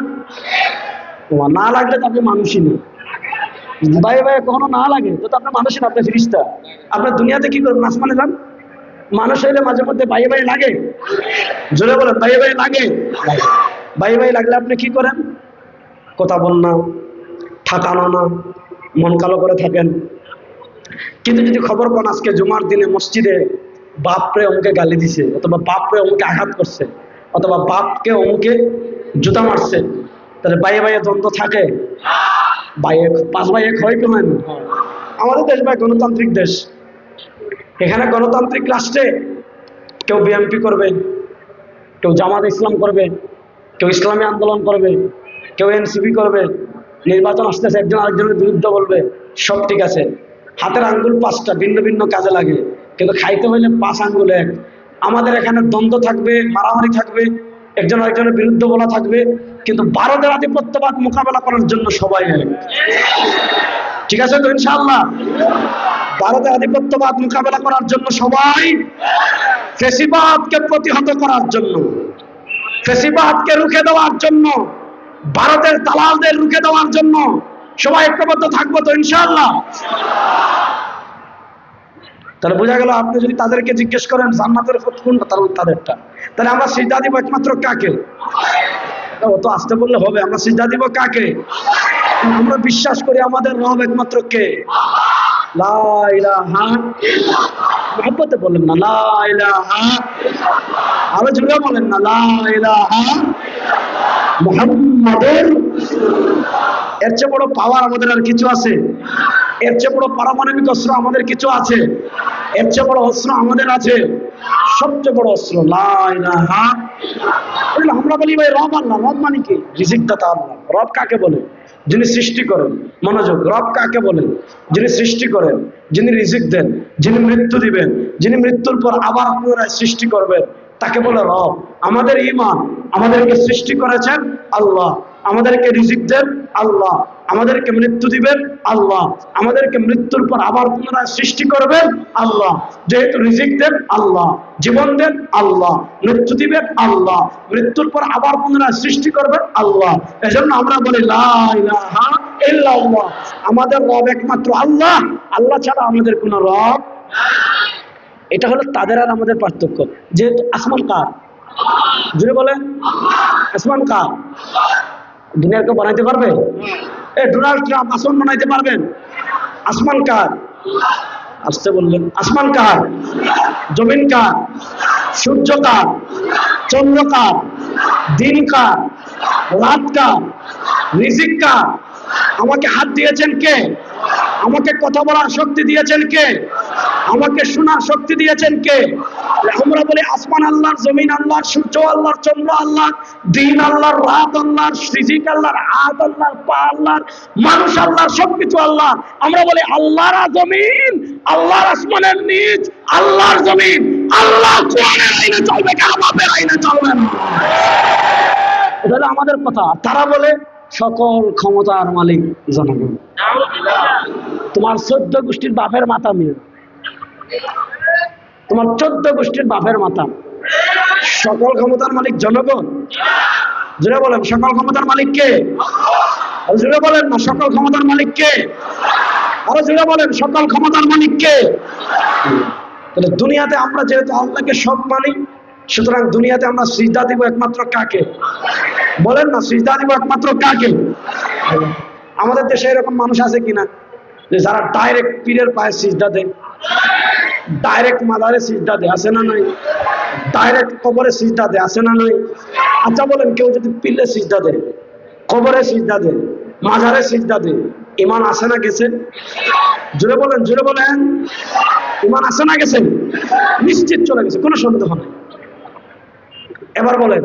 না লাগলে তো আপনি মানুষই না। ভাই ভাই কখনো না লাগে তো আপনি মানুষই না, আপনি ফিরিস্তা। আপনার দুনিয়াতে কি করবেন? আসমানে যান। মানুষ হইলে মাঝে মধ্যে ভাই ভাই লাগে। জোরে বলেন ভাই ভাই লাগে। ভাই ভাই লাগলে আপনি কি করেন? কথা বল না, ঠাকানো না, মন কালো করে থাকেন। কিন্তু যদি খবর পান আজকে জুমার দিনে মসজিদে বাপরে অমুকে গালি দিছে, অথবা বাপরে অমুকে আঘাত করছে, অথবা বাপকে অমুকে জুতা মারছে, তাহলে ভাইয়ে ভাইয়ে দ্বন্দ্ব থাকে? ভাইয়ে 5 ভাই এক হয় কেন? আমাদের দেশ ভাই গণতান্ত্রিক দেশ। এখানে গণতান্ত্রিক রাষ্ট্রে কেউ বিএনপি করবে, কেউ জামাত ইসলাম করবে, কেউ ইসলামী আন্দোলন করবে, কেউ এনসিপি করবে। নির্বাচন আসতেছে, একজন আরেকজনের বিরুদ্ধে বলবে, সব ঠিক আছে। হাতের আঙ্গুল 5টা, ভিন্ন ভিন্ন কাজে লাগে, কিন্তু খাইতে হইলে 5 আঙ্গুল এক। আমাদের এখানে দ্বন্দ্ব থাকবে, মারামারি থাকবে, একজন আরেকজনের বিরুদ্ধে বলা থাকবে, কিন্তু ভারতের আধিপত্যবাদ মোকাবেলা করার জন্য সবাই এক। ঠিক আছে তো ইনশাআল্লাহ? ভারতের আধিপত্যবাদ মোকাবেলা করার জন্য সবাই, ফ্যাসিবাদকে প্রতিহত করার জন্য, ফ্যাসিবাদকে রুখে দেওয়ার জন্য, ভারতের দালালদের রুখে দেওয়ার জন্য সবাই ঐক্যবদ্ধ থাকবো তো ইনশাআল্লাহ? তাহলে বোঝা গেল, আপনি যদি তাদেরকে জিজ্ঞেস করেন জান্নাতের পথ কোনটা, তাদেরটা, তাহলে আমরা সিজদা দিব একমাত্র কাকে? ও তো আসতে বললে হবে, আমরা সিজদা দিব কাকে? আমরা বিশ্বাস করি আমাদের রব একমাত্র কে? লা ইলাহা, মহব্বতে বলেন না লা ইলাহা, আরো জোরে বলেন না লা ইলাহা মুহাম্মাদুর। এর চেয়ে বড় পাওয়ার আমাদের আর কিছু আছে? এর চেয়ে বড় পারমাণবিক অস্ত্র আমাদের কিছু আছে? এর চেয়ে বড় অস্ত্র আমাদের আছে? সবচেয়ে বড় অস্ত্র লা ইলাহা। আমরা বলি ভাই রব আল্লাহ। রব মানে কি? রিজিক দাতা আল্লাহ। রব কাকে বলে? যিনি সৃষ্টি করেন। মনোযোগ, রব কাকে বলেন? যিনি সৃষ্টি করেন, যিনি রিজিক দেন, যিনি মৃত্যু দিবেন, যিনি মৃত্যুর পর আবার পুনরায় সৃষ্টি করবেন, তাকে বলে রব। আমাদের ঈমান, আমাদেরকে সৃষ্টি করেছেন আল্লাহ, আমাদেরকে রিজিক দেন আল্লাহ, আমাদেরকে মৃত্যু দিবেন আল্লাহ, আমাদেরকে মৃত্যুর পর আবার পুনরায় সৃষ্টি করবেন আল্লাহ। যেহেতু রিজিক দেন আল্লাহ, জীবন দেন আল্লাহ, মৃত্যু দিবেন আল্লাহ, মৃত্যুর পর আবার পুনরায় সৃষ্টি করবেন আল্লাহ। এজন্য আমরা বলি লা ইলাহা ইল্লাল্লাহ। আমাদের রব একমাত্র আল্লাহ, আল্লাহ ছাড়া আমাদের কোনো রব। এটা হলো তাদের আর আমাদের পার্থক্য। যেহেতু আসমান কার? জুড়ে বলেন, আসমান কার? দুনিয়ার কেউ বানাইতে পারবে? ডোনাল্ড ট্রাম্প আসমান বানাইতে পারবেন? আসমান কার? আসতে বললেন। আসমান কার? জমিন কার? সূর্য কার? চন্দ্র কার? দিন কার? রাত কার? রিজিক কার? আমাকে হাত দিয়েছেন কে? আমাকে কথা বলার শক্তি দিয়েছেন কে? আমাকে শোনার শক্তি দিয়েছেন কে? আমরা বলি আসমান আল্লাহর, জমিন আল্লাহর, সূর্য আল্লাহর, চন্দ্র আল্লাহর, দিন আল্লাহর, রাত আল্লাহর, রিজিক আল্লাহর, হাত আল্লাহর, পা আল্লাহর, মানুষ আল্লাহর, সবকিছু আল্লাহ। আমরা বলি আল্লাহর জমিন, আল্লাহর আসমানের নিচ, আল্লাহর জমিন, আল্লাহ কোরআনের আইনে চলবে, কাবাবের আইনে চলবে না। এটা হলো আমাদের কথা। তারা বলে সকল ক্ষমতার মালিক জনগণ। তোমার 14 গোষ্ঠীর বাপের মাথা মিলে, তোমার 14 গোষ্ঠীর বাপের মাথা। সকল ক্ষমতার মালিক জনগণ। জুড়ে বলেন, সকল ক্ষমতার মালিক কে? জুড়ে বলেন না, সকল ক্ষমতার মালিক কে? আরো জুড়ে বলেন, সকল ক্ষমতার মালিক কে? তাহলে দুনিয়াতে আমরা যেহেতু আল্লাহকে সব মানি, সুতরাং দুনিয়াতে আমরা সিজদা দিব একমাত্র কাকে? বলেন না, সিজদা দিব একমাত্র কাকে? আমাদের দেশে এরকম মানুষ আছে কিনা যে যারা ডাইরেক্ট পীরের পায়ে সিজদা দেয়, ডাইরেক্ট মাজারে সিজদা দেয়? আছে না নাই? ডাইরেক্ট কবরে সিজদা দেয়? আছে না নাই? আচ্ছা বলেন, কেউ যদি পীরে সিজদা দেয়, কবরে সিজদা দেয়, মাজারে সিজদা দেয়, ঈমান আসে না গেছে? জোরে বলেন, জোরে বলেন, ঈমান আসে না গেছে? নিশ্চিত চলে গেছে, কোনো সন্দেহ নেই। এবার বলেন,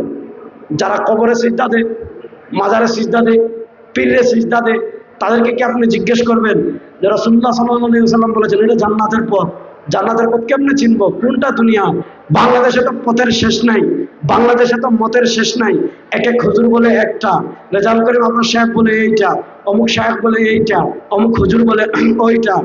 যারা কবরে সিজদা দেয়, মাজারে সিজদা দেয়, পীরে সিজদা দেয়, তাদেরকে কি আপনি জিজ্ঞেস করবেন যে রাসূলুল্লাহ সাল্লাল্লাহু আলাইহি ওয়াসাল্লাম বলেছেন এটা জান্নাতের পথ, জান্নাতের পথ কেমনে চিনবো? কোনটা দুনিয়া? বাংলাদেশে তো পথের শেষ নাই, বাংলাদেশে তো মতের শেষ নাই। এক এক হুজুর বলে একটা, রেজাউল করিম আপনার সাহেব বলে এইটা, অমুক সাহেব বলে এইটা, অমুক হুজুর বলে ওইটা,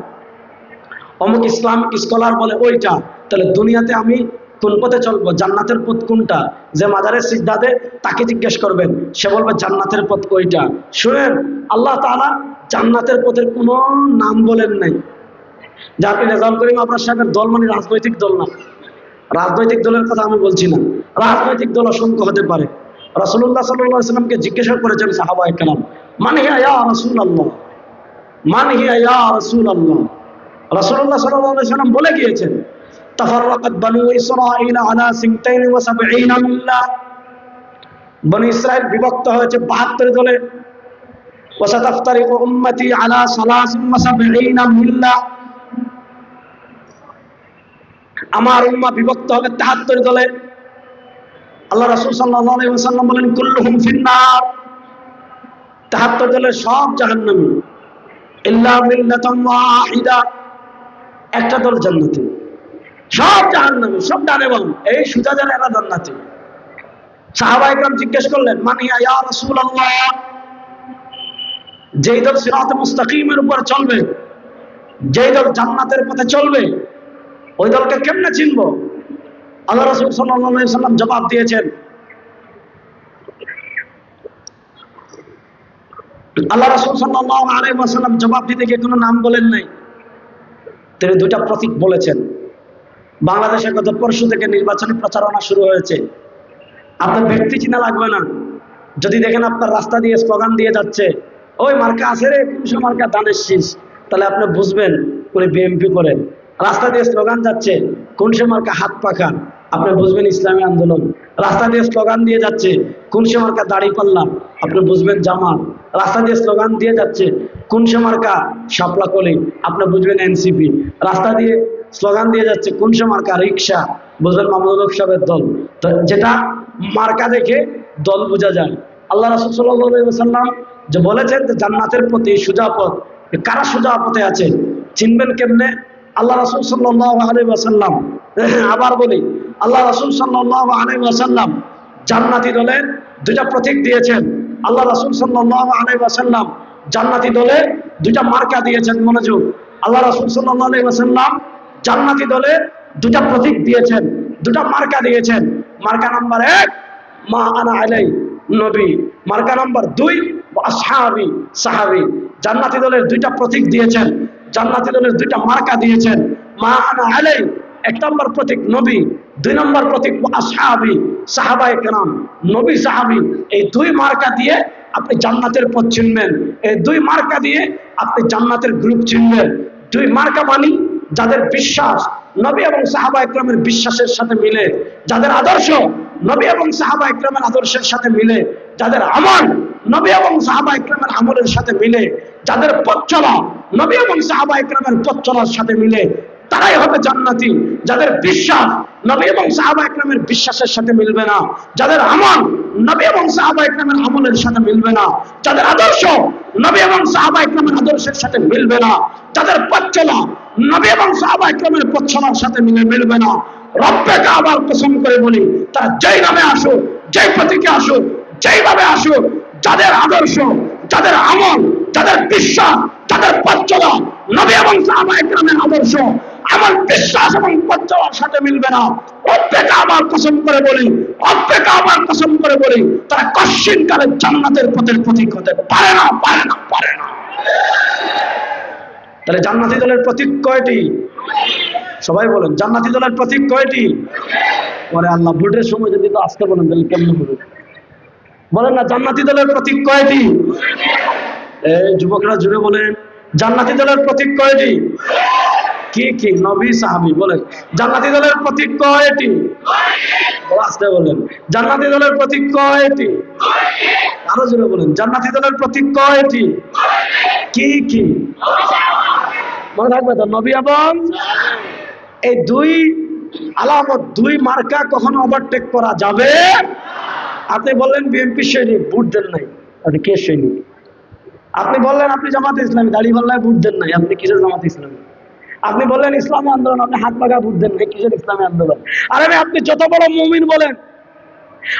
অমুক ইসলামিক স্কলার বলে ওইটা। তাহলে দুনিয়াতে আমি কোন পথে চলবো? জান্নাতের পথ কোনটা? যে মাজারের সিজদা দেয় তাকে জিজ্ঞেস করবেন, সে বলবে জান্নাতের পথ ওইটা। শুনেন, আল্লাহ তাআলা জান্নাতের পথের কোনো নাম বলেন নাই। যা আপনি রেজাউল করিম আপনার সাহেবের দল মানে রাজনৈতিক দল না, রাজনৈতিক দলের কথা আমি বলছি না। রাজনৈতিক দল অসংখ্য হতে পারে। রাসূলুল্লাহ সাল্লাল্লাহু আলাইহি ওয়াসাল্লামকে জিজ্ঞাসা করেছেন সাহাবায়ে কেরাম, মান হিয়া ইয়া রাসূলুল্লাহ, মান হিয়া ইয়া রাসূলুল্লাহ। রাসূলুল্লাহ সাল্লাল্লাহু আলাইহি ওয়াসাল্লাম বলে গিয়েছেন, তাফাররাকাত বানু ইসরাঈল আলা 72 মিল্লাহ। বনি ইসরাইল বিভক্ত হয়েছে 72 দলে। ওয়াসাতাফতারিকু উম্মতি আলা 73 মিল্লাহ। আমার উম্মাহ বিভক্ত হবে 73 দলে। আল্লাহ রাসূল সাল্লাল্লাহু আলাইহি ওয়াসাল্লাম বলেন, কুল্লুহুম ফিন্নার। 73 দলের সব জাহান্নামী, ইল্লা মিল্লাতান ওয়াহিদা, একটা দল জান্নাতি। সব জাহান্নামী, সব ডানে বাম, এই সোজা যারা এরা জান্নাতি। সাহাবায়ে কেরাম জিজ্ঞেস করলেন, মান হিয়া ইয়া রাসূলুল্লাহ। যেই দল সিরাতে মুস্তাকিমের উপর চলবে, যেই দল জান্নাতের পথে চলবে, ওই দলকে কেমনে চিনবো? আল্লাহ রাসূল সাল্লাল্লাহু আলাইহি ওয়াসাল্লাম জবাব দিয়েছেন, আল্লাহ রাসূল সাল্লাল্লাহু আলাইহি ওয়াসাল্লাম জবাব দিতে গিয়ে কোনো নাম বলেন নাই, তিনি দুইটা প্রতীক বলেছেন। বাংলাদেশে গত পরশু থেকে নির্বাচনী প্রচারণা শুরু হয়েছে। আপনার ব্যক্তি চিনা লাগবে না, যদি দেখেন আপনার রাস্তা দিয়ে স্লোগান দিয়ে যাচ্ছে, ওই মার্কা আছে রে, পুরুষ মার্কা দানের শীষ, তাহলে আপনি বুঝবেন উনি বিএনপি করেন। রাস্তা দিয়ে স্লোগান যাচ্ছে, কোন সে মার্কা হাত পাখা, আপনি বুঝবেন ইসলামী আন্দোলন। রাস্তা দিয়ে স্লোগান দিয়ে যাচ্ছে, কোন সে মার্কা দাড়ি পাল্লা, আপনি বুঝবেন জামাত। রাস্তা দিয়ে স্লোগান দিয়ে যাচ্ছে, কোন সে মার্কা শাপলা কলি, আপনি বুঝবেন এনসিপি। রাস্তা দিয়ে স্লোগান দিয়ে যাচ্ছে, কোন সে মার্কা রিক্সা, বুঝবেন মামুনুল হক সাহেবের দল। তো যেটা মার্কা দেখে দল বোঝা যায়, আল্লাহ রাসূল সাল্লাল্লাহু আলাইহি ওয়াসাল্লাম যে বলেছেন যে জান্নাতের প্রতি সোজা পথ, কারা সোজা পথে আছে চিনবেন কেমনে? আল্লাহ রাসূল সাল্লাল্লাহু আলাইহি ওয়াসাল্লাম, আবার বলি, আল্লাহ রাসূল সাল্লাল্লাহু আলাইহি ওয়াসাল্লাম জান্নাতি দলের দুইটা প্রতীক দিয়েছেন। আল্লাহ রাসূল সাল্লাল্লাহু আলাইহি ওয়াসাল্লাম জান্নাতি দলের দুইটা মার্কা দিয়েছেন। মনোযোগ, আল্লাহ রাসূল সাল্লাল্লাহু আলাইহি ওয়াসাল্লাম জান্নাতি দলের দুটা প্রতীক দিয়েছেন, দুটা মার্কা দিয়েছেন। মার্কা নাম্বার 1 মা আনা আলাই, নবী। মার্কা নাম্বার 2 আসহাবি, সাহাবী। জান্নাতি দলের দুইটা প্রতীক দিয়েছেন, জান্নাতি দলের দুইটা মার্কা দিয়েছেন। মা আনা আলাই 1 নম্বর প্রতীক নবী, 2 নম্বর প্রতীক আসহাবি, সাহাবায়ে কেরাম। নবী সাহাবী এই 2 মার্কা দিয়ে আপনি জান্নাতের পথ চিনবেন, এই 2 মার্কা দিয়ে আপনি জান্নাতের গ্রুপ চিনবেন। 2 মার্কা মানি যাদের বিশ্বাস নবী এবং সাহাবা ইকরামের বিশ্বাসের সাথে মিলে, যাদের আদর্শ নবী এবং সাহাবা ইকরামের আদর্শের সাথে মিলে, যাদের আমল নবী এবং সাহাবা ইকরামের আমলের সাথে মিলে, যাদের পথ চলা নবী এবং সাহাবা ইকরামের পথ চলার সাথে মিলে, তারাই হবে জান্নাতি। যাদের বিশ্বাস নবী এবং সাহাবা ইকরামের বিশ্বাসের সাথে মিলবে না, যাদের আমল নবী এবং সাহাবা ইকরামের আমলের সাথে মিলবে না, যাদের আদর্শ নবী এবং সাহাবা ইকরামের আদর্শের সাথে মিলবে না, যাদের পথ চলা নবী এবং সাহাবা ইকরামের পথ চলার সাথে মিলবে না, রব্বে কাবার কসম করে বলি, তারা যেই নামে আসুক, যেই প্রতীকে আসুক, যেইভাবে আসুক, যাদের আদর্শ, যাদের আমল, যাদের বিশ্বাস, যাদের পথ চলা নবী এবং সাহাবা ইকরামের আদর্শ, আমল, বিশ্বাস এবং পথ চলার সাথে মিলবে না, রব্বে কাবার কসম করে বলি, রব্বে কাবার কসম করে বলি, তারা কশিন কালে জান্নাতের পথের প্রতীক হতে পারে না, পারে না, পারে না। তাহলে জান্নাতি দলের প্রতীক কয়টি? সবাই বলেন, জান্নাতি দলের প্রতীক কয়টি? পরে আল্লাহ ভোটের সময় যদি তো আজকে বলেন তাহলে কেমন হবে? বলেন না, জান্নাতি দলের প্রতীক কয়টি? এই যুবকরা জুড়ে বলেন, জান্নাতি দলের প্রতীক কয়টি? কি কি? নবী সাহাবী। বলেন, জান্নাতি দলের প্রতীক কয়টি? আস্তে বলেন, জান্নাতি দলের প্রতীক কয়টি? আরো জোরে বলেন, জান্নাতি দলের প্রতীক কয়টি? কি কি? মনে থাকবে তো, নবী এবং এই 2 আলামত, 2 মার্কা কখনো ওভারটেক করা যাবে। আপনি বললেন বিএনপি সৈনিক, ভোট দেন নাই, আপনি কে সৈনিক? আপনি বললেন আপনি জামাতে ইসলামী, দাড়ি পাল্লায় ভোট দেন নাই, আপনি কিসের জামাতে ইসলামী? আপনি বললেন ইসলামী আন্দোলন, আপনি হাত পাকা ভোট দেন নাই, কিসের ইসলামী আন্দোলন? আরে আপনি যত বড় মুমিন বলেন,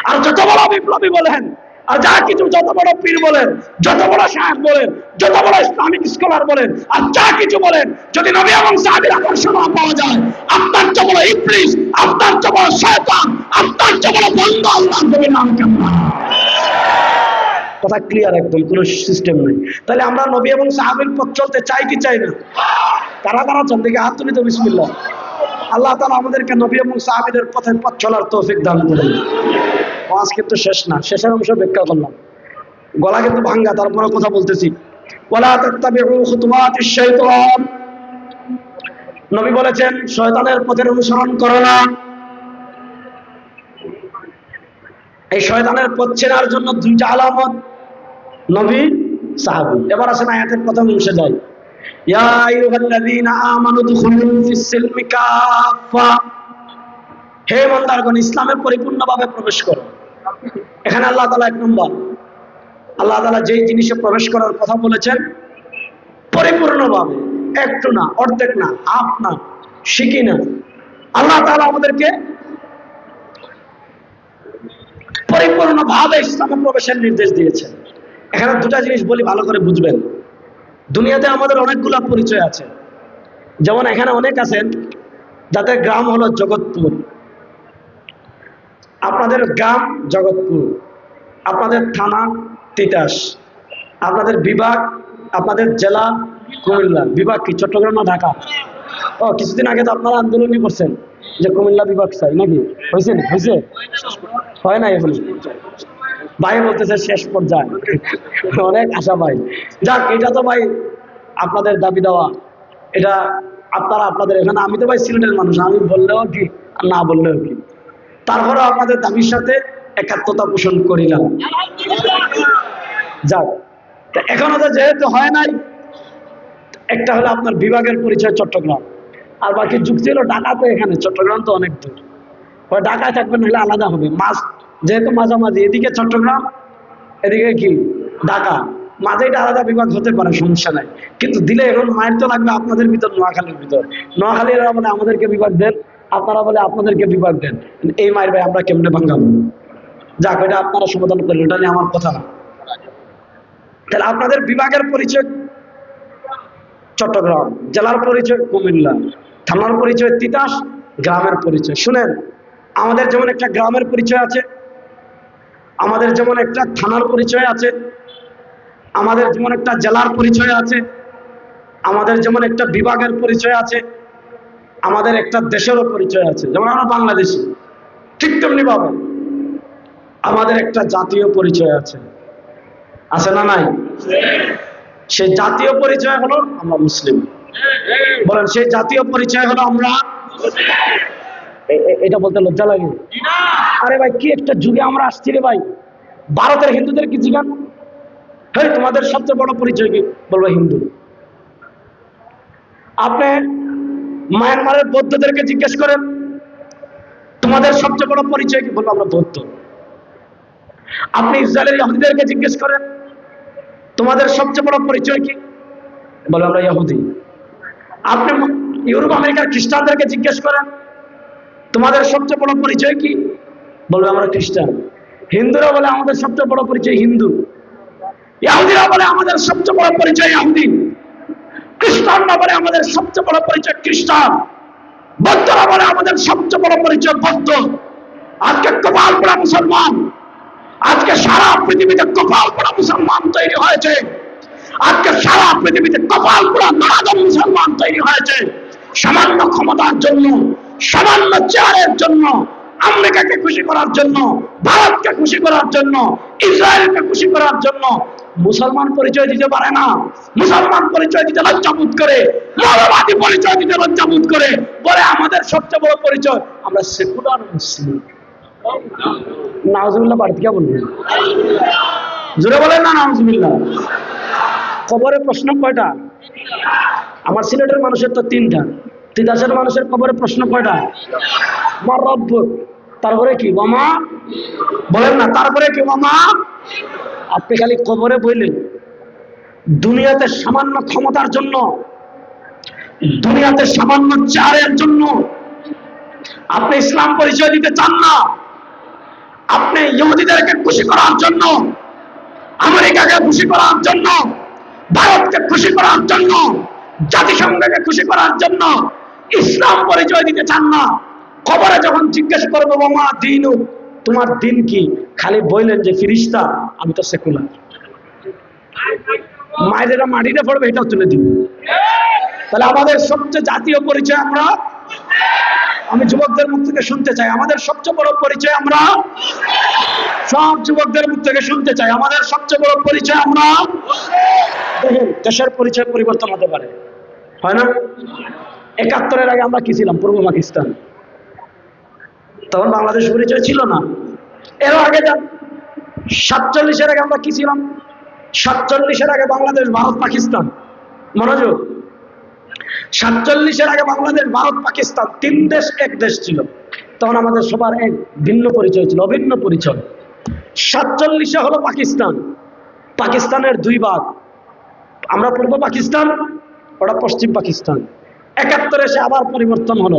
আর যত বড় বিপ্লবী বলেন, আর যা কিছু, যত বড় পীর বলেন, যত বড় শায়েখ বলেন, যত বড় ইসলামিক স্কলার বলেন, আর যা কিছু বলেন, যদি নবী এবং সাহাবীর আদর্শ না পাওয়া যায়, আপনার চেয়ে বড় ইবলিস, আপনার চেয়ে বড় শয়তান, আপনার চেয়ে বড় বন্ধ আল্লাহর নবীর নাম কেমন? কথা ক্লিয়ার একদম, কোনো সিস্টেম নেই। তাহলে আমরা নবী এবং সাহাবীর পথ চলতে চাই কি চাই না? কারা কারা চান দেখে হাত তুলি তো, বিসমিল্লাহ। আল্লাহ তাআলা আমাদেরকে নবী এবং সাহাবীদের পথে পথ চলার তৌফিক দান করুন। আজ কিন্তু শেষ না, শেষের অংশ ব্যাখ্যা করলাম, গলা কিন্তু ভাঙ্গা, তারপরে কথা বলতেছি। ওয়ালা তাত্তাবিউ খুতুওয়াতিশ শাইতান, নবী বলেছেন শয়তানের পথের অনুসরণ করো না। এই শয়তানের পথ চেনার জন্য 2টা আলামত, নবী, সাহাবী। এবার আসেন আয়াতের প্রথম অংশে যাই। ইয়া আইয়ুহাল্লাযীনা আমানু দুখুলু ফিস সিলমি কাফা, হে ইমানদারগণ, ইসলামে পরিপূর্ণভাবে প্রবেশ করো। এখানে আল্লাহ তাআলা 1 নম্বর, আল্লাহ তাআলা যেই জিনিসে প্রবেশ করার কথা বলেছেন পরিপূর্ণভাবে, একটু না, অর্ধেক না, হাফ না, শিখি না, আল্লাহ তাআলা আমাদেরকে পরিপূর্ণভাবে ইসলামে প্রবেশের নির্দেশ দিয়েছেন। এখানে 2টা জিনিস বলি, ভালো করে বুঝবেন। দুনিয়াতে আমাদের অনেকগুলা পরিচয় আছে, যেমন এখানে অনেক আছেন যাদের গ্রাম হলো জগৎপুর, আপনাদের গ্রাম জগৎপুর, আপনাদের থানা তিতাস, আপনাদের বিভাগ, আপনাদের জেলা কুমিল্লা। বিভাগ কি চট্টগ্রাম না ঢাকা? ও, কিছুদিন আগে তো আপনারা আন্দোলনই করছেন যে কুমিল্লা বিভাগ চাই, নাকি হয়েছে? হয়েছে? হয় না এখন? ভাই বলতেছে শেষ পর্যায়ে, অনেক আশা ভাই। যাক, এটা তো ভাই আপনাদের দাবি দেওয়া, এটা আপনারা আপনাদের এখানে, আমি তো ভাই সিলেটের মানুষ, আমি বললেও কি আর না বললেও কি, তারপরে আপনাদের দাবির সাথে একাত্মতা পোষণ করিলাম। যাক, এখনো তো যেহেতু হয় নাই, একটা হলো আপনার বিভাগের পরিচয় চট্টগ্রাম, আর বাকি যুক্তি হলো ঢাকা। তো এখানে চট্টগ্রাম তো অনেক দূর, ঢাকায় থাকবেন, হলে আলাদা হবে। যেহেতু মাঝামাঝি, এদিকে চট্টগ্রাম, এদিকে কি ঢাকা, মাঝে এটা আলাদা বিভাগ হতে পারে, সমস্যা নাই। কিন্তু দিলে এখন মায়ের তো লাগবে আপনাদের ভিতর, নোয়াখালীর ভিতর। নোয়াখালীরা বলে আমাদেরকে বিভাগ দেন, আপনারা বলে আপনাদেরকে বিভাগ দেন। এই মায়ের ভাই আমরা কেমনে ভাঙাবো? যাক, এটা আপনারা সমাধান করেন, এটা নিয়ে আমার কথা না। তাহলে আপনাদের বিভাগের পরিচয় চট্টগ্রাম, জেলার পরিচয় কুমিল্লা, থানার পরিচয় তিতাস, গ্রামের পরিচয়। শুনেন, আমাদের যেমন একটা গ্রামের পরিচয় আছে, আমাদের যেমন একটা থানার পরিচয় আছে, আমাদের যেমন একটা জেলার পরিচয় আছে, আমাদের যেমন একটা বিভাগের পরিচয় আছে, আমাদের একটা দেশেরও পরিচয় আছে। যেমন আমরা বাংলাদেশি, ঠিক তেমনি ভাবে আমাদের একটা জাতীয় পরিচয় আছে, আছে না নাই? সেই জাতীয় পরিচয় হলো আমরা মুসলিম। বলেন, সেই জাতীয় পরিচয় হলো আমরা। এটা বলতে লজ্জা লাগে? আরে ভাই, কি একটা যুগে আমরা আসছি রে ভাই। ভারতের হিন্দুদের কি জিজ্ঞান, হ্যাঁ তোমাদের সবচেয়ে বড় পরিচয় কি? বলবো হিন্দু। আপনি মায়ানমারের বৌদ্ধদেরকে জিজ্ঞেস করেন, তোমাদের সবচেয়ে বড় পরিচয় কি? বলবো আমরা বৌদ্ধ। আপনি ইসরায়েলের ইহুদিদেরকে জিজ্ঞেস করেন, তোমাদের সবচেয়ে বড় পরিচয় কি? বলে আমরা ইহুদি। আপনি ইউরোপ আমেরিকার খ্রিস্টানদেরকে জিজ্ঞেস করেন, তোমাদের সবচেয়ে বড় পরিচয় কি? বলবে আমরা খ্রিস্টান। হিন্দুরা বলে আমাদের সবচেয়ে বড় পরিচয় হিন্দু। ইহুদিরা বলে আমাদের সবচেয়ে বড় পরিচয় ইহুদি। খ্রিস্টানরা বলে আমাদের সবচেয়ে বড় পরিচয় খ্রিস্টান। বৌদ্ধরা বলে আমাদের সবচেয়ে বড় পরিচয় বৌদ্ধ। আজকে কপাল পোড়া মুসলমান, আজকে সারা পৃথিবীতে কপাল পোড়া মুসলমান তৈরি হয়েছে। আজকে সারা পৃথিবীতে কপাল পোড়া নরাধম মুসলমান তৈরি হয়েছে। সামান্য ক্ষমতার জন্য, সামান্য চেয়ারের জন্য, আমেরিকাকে খুশি করার জন্য, ভারতকে খুশি করার জন্য, ইসরায়েলকে খুশি করার জন্য মুসলমান পরিচয় দিতে পারে না। মুসলমান পরিচয় দিতে লজ্জাবোধ করে, মৌলবাদী পরিচয় দিতে লজ্জাবোধ করে, বলে আমাদের সবচেয়ে বড় পরিচয় আমরা সেকুলার মুসলিম। নাউজুবিল্লাহ বাড়িতে কে বলবেন? জোরে বলেন না নাউজুবিল্লাহ। কবরের প্রশ্ন কয়টা? আমার সিলেটের মানুষের তো 3টা। তিতাসের মানুষের কবরের প্রশ্ন কয়টা? মা রব্ব, তারপরে কি মামা? বলেন না, তারপরে কি মামা? আপনি খালি কবরে বললেন। দুনিয়াতে সামান্য ক্ষমতার জন্য, দুনিয়াতে সামান্য চারের জন্য আপনি ইসলাম পরিচয় দিতে চান না। আপনি ইহুদিদেরকে খুশি করার জন্য, আমেরিকাকে খুশি করার জন্য, ভারতকে খুশি করার জন্য, জাতিসংঘকে খুশি করার জন্য ইসলাম পরিচয় দিতে চান না। কবরে যখন জিজ্ঞেস করবো মামা দিন, তোমার দিন কি? খালি বললেন যে ফিরিস্তা, আমি তো সেকুলার। মায়েরা মাটিতে পড়বে, এটাও তুলে দিব। তাহলে আমাদের সবচেয়ে জাতীয় পরিচয় আমরা। আমি যুবকদের মুখ থেকে শুনতে চাই, আমাদের সবচেয়ে বড় পরিচয় আমরা। সব যুবকদের মুখ থেকে শুনতে চাই, আমাদের সবচেয়ে বড় পরিচয় আমরা। দেখেন, দেশের পরিচয় পরিবর্তন হতে পারে, হয় না? 71-এর আগে আমরা কি ছিলাম? পূর্ব পাকিস্তান। তখন বাংলাদেশ পরিচয় ছিল না। এর আগে যান 47-এর আগে আমরা কি ছিলাম? 47-এর আগে বাংলাদেশ, ভারত, পাকিস্তান। মনোযোগ, 47-এর আগে বাংলাদেশ, ভারত, পাকিস্তান 3 দেশ 1 দেশ ছিল। তখন আমাদের সবার এক ভিন্ন পরিচয় ছিল, অভিন্ন পরিচয়। 47-এ হলো পাকিস্তান, পাকিস্তানের 2 ভাগ, আমরা পূর্ব পাকিস্তান, ওটা পশ্চিম পাকিস্তান। 71-এ সে আবার পরিবর্তন হলো,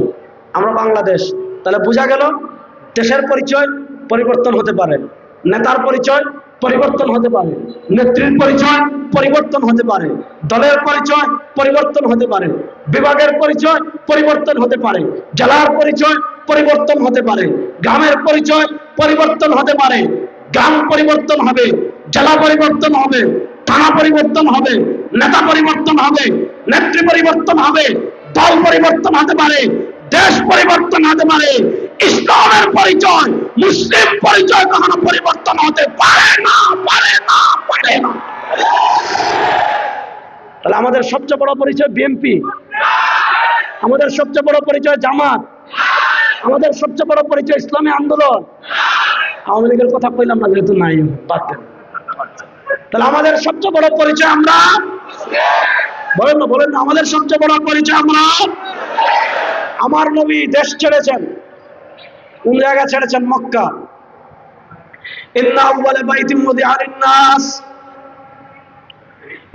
আমরা বাংলাদেশ। তাহলে বোঝা গেল দেশের পরিচয় পরিবর্তন হতে পারে, নেতার পরিচয় পরিবর্তন হতে পারে, নেত্রীর পরিচয় পরিবর্তন হতে পারে, দলের পরিচয় পরিবর্তন হতে পারে, বিভাগের পরিচয় পরিবর্তন হতে পারে, জেলার পরিচয় পরিবর্তন হতে পারে, গ্রামের পরিচয় পরিবর্তন হতে পারে। গ্রাম পরিবর্তন হবে, জেলা পরিবর্তন হবে, থানা পরিবর্তন হবে, নেতা পরিবর্তন হবে, নেত্রী পরিবর্তন হবে, দল পরিবর্তন হতে পারে, দেশ পরিবর্তন হতে পারে। ইসলামের পরিচয়, মুসলিম পরিচয় কখনো পরিবর্তন হতে পারে না, পারে না, পারে না। তাহলে আমাদের সবচেয়ে বড় পরিচয় বিএনপি, আমাদের সবচেয়ে বড় পরিচয় জামাত, আমাদের সবচেয়ে বড় পরিচয় ইসলামী আন্দোলন। আওয়ামী লীগের কথা কইলাম না, যেহেতু নাই, বাদ দেন। তাহলে আমাদের সবচেয়ে বড় পরিচয় আমরা। বলেন না, বলেন না, আমাদের সবচেয়ে বড় পরিচয় আমরা। আমার নবী দেশ ছেড়েছেন, কোন জায়গা ছেড়েছেন? মক্কা। ইন্না আউওয়ালা বাইতিন মুদিআ লিন-নাস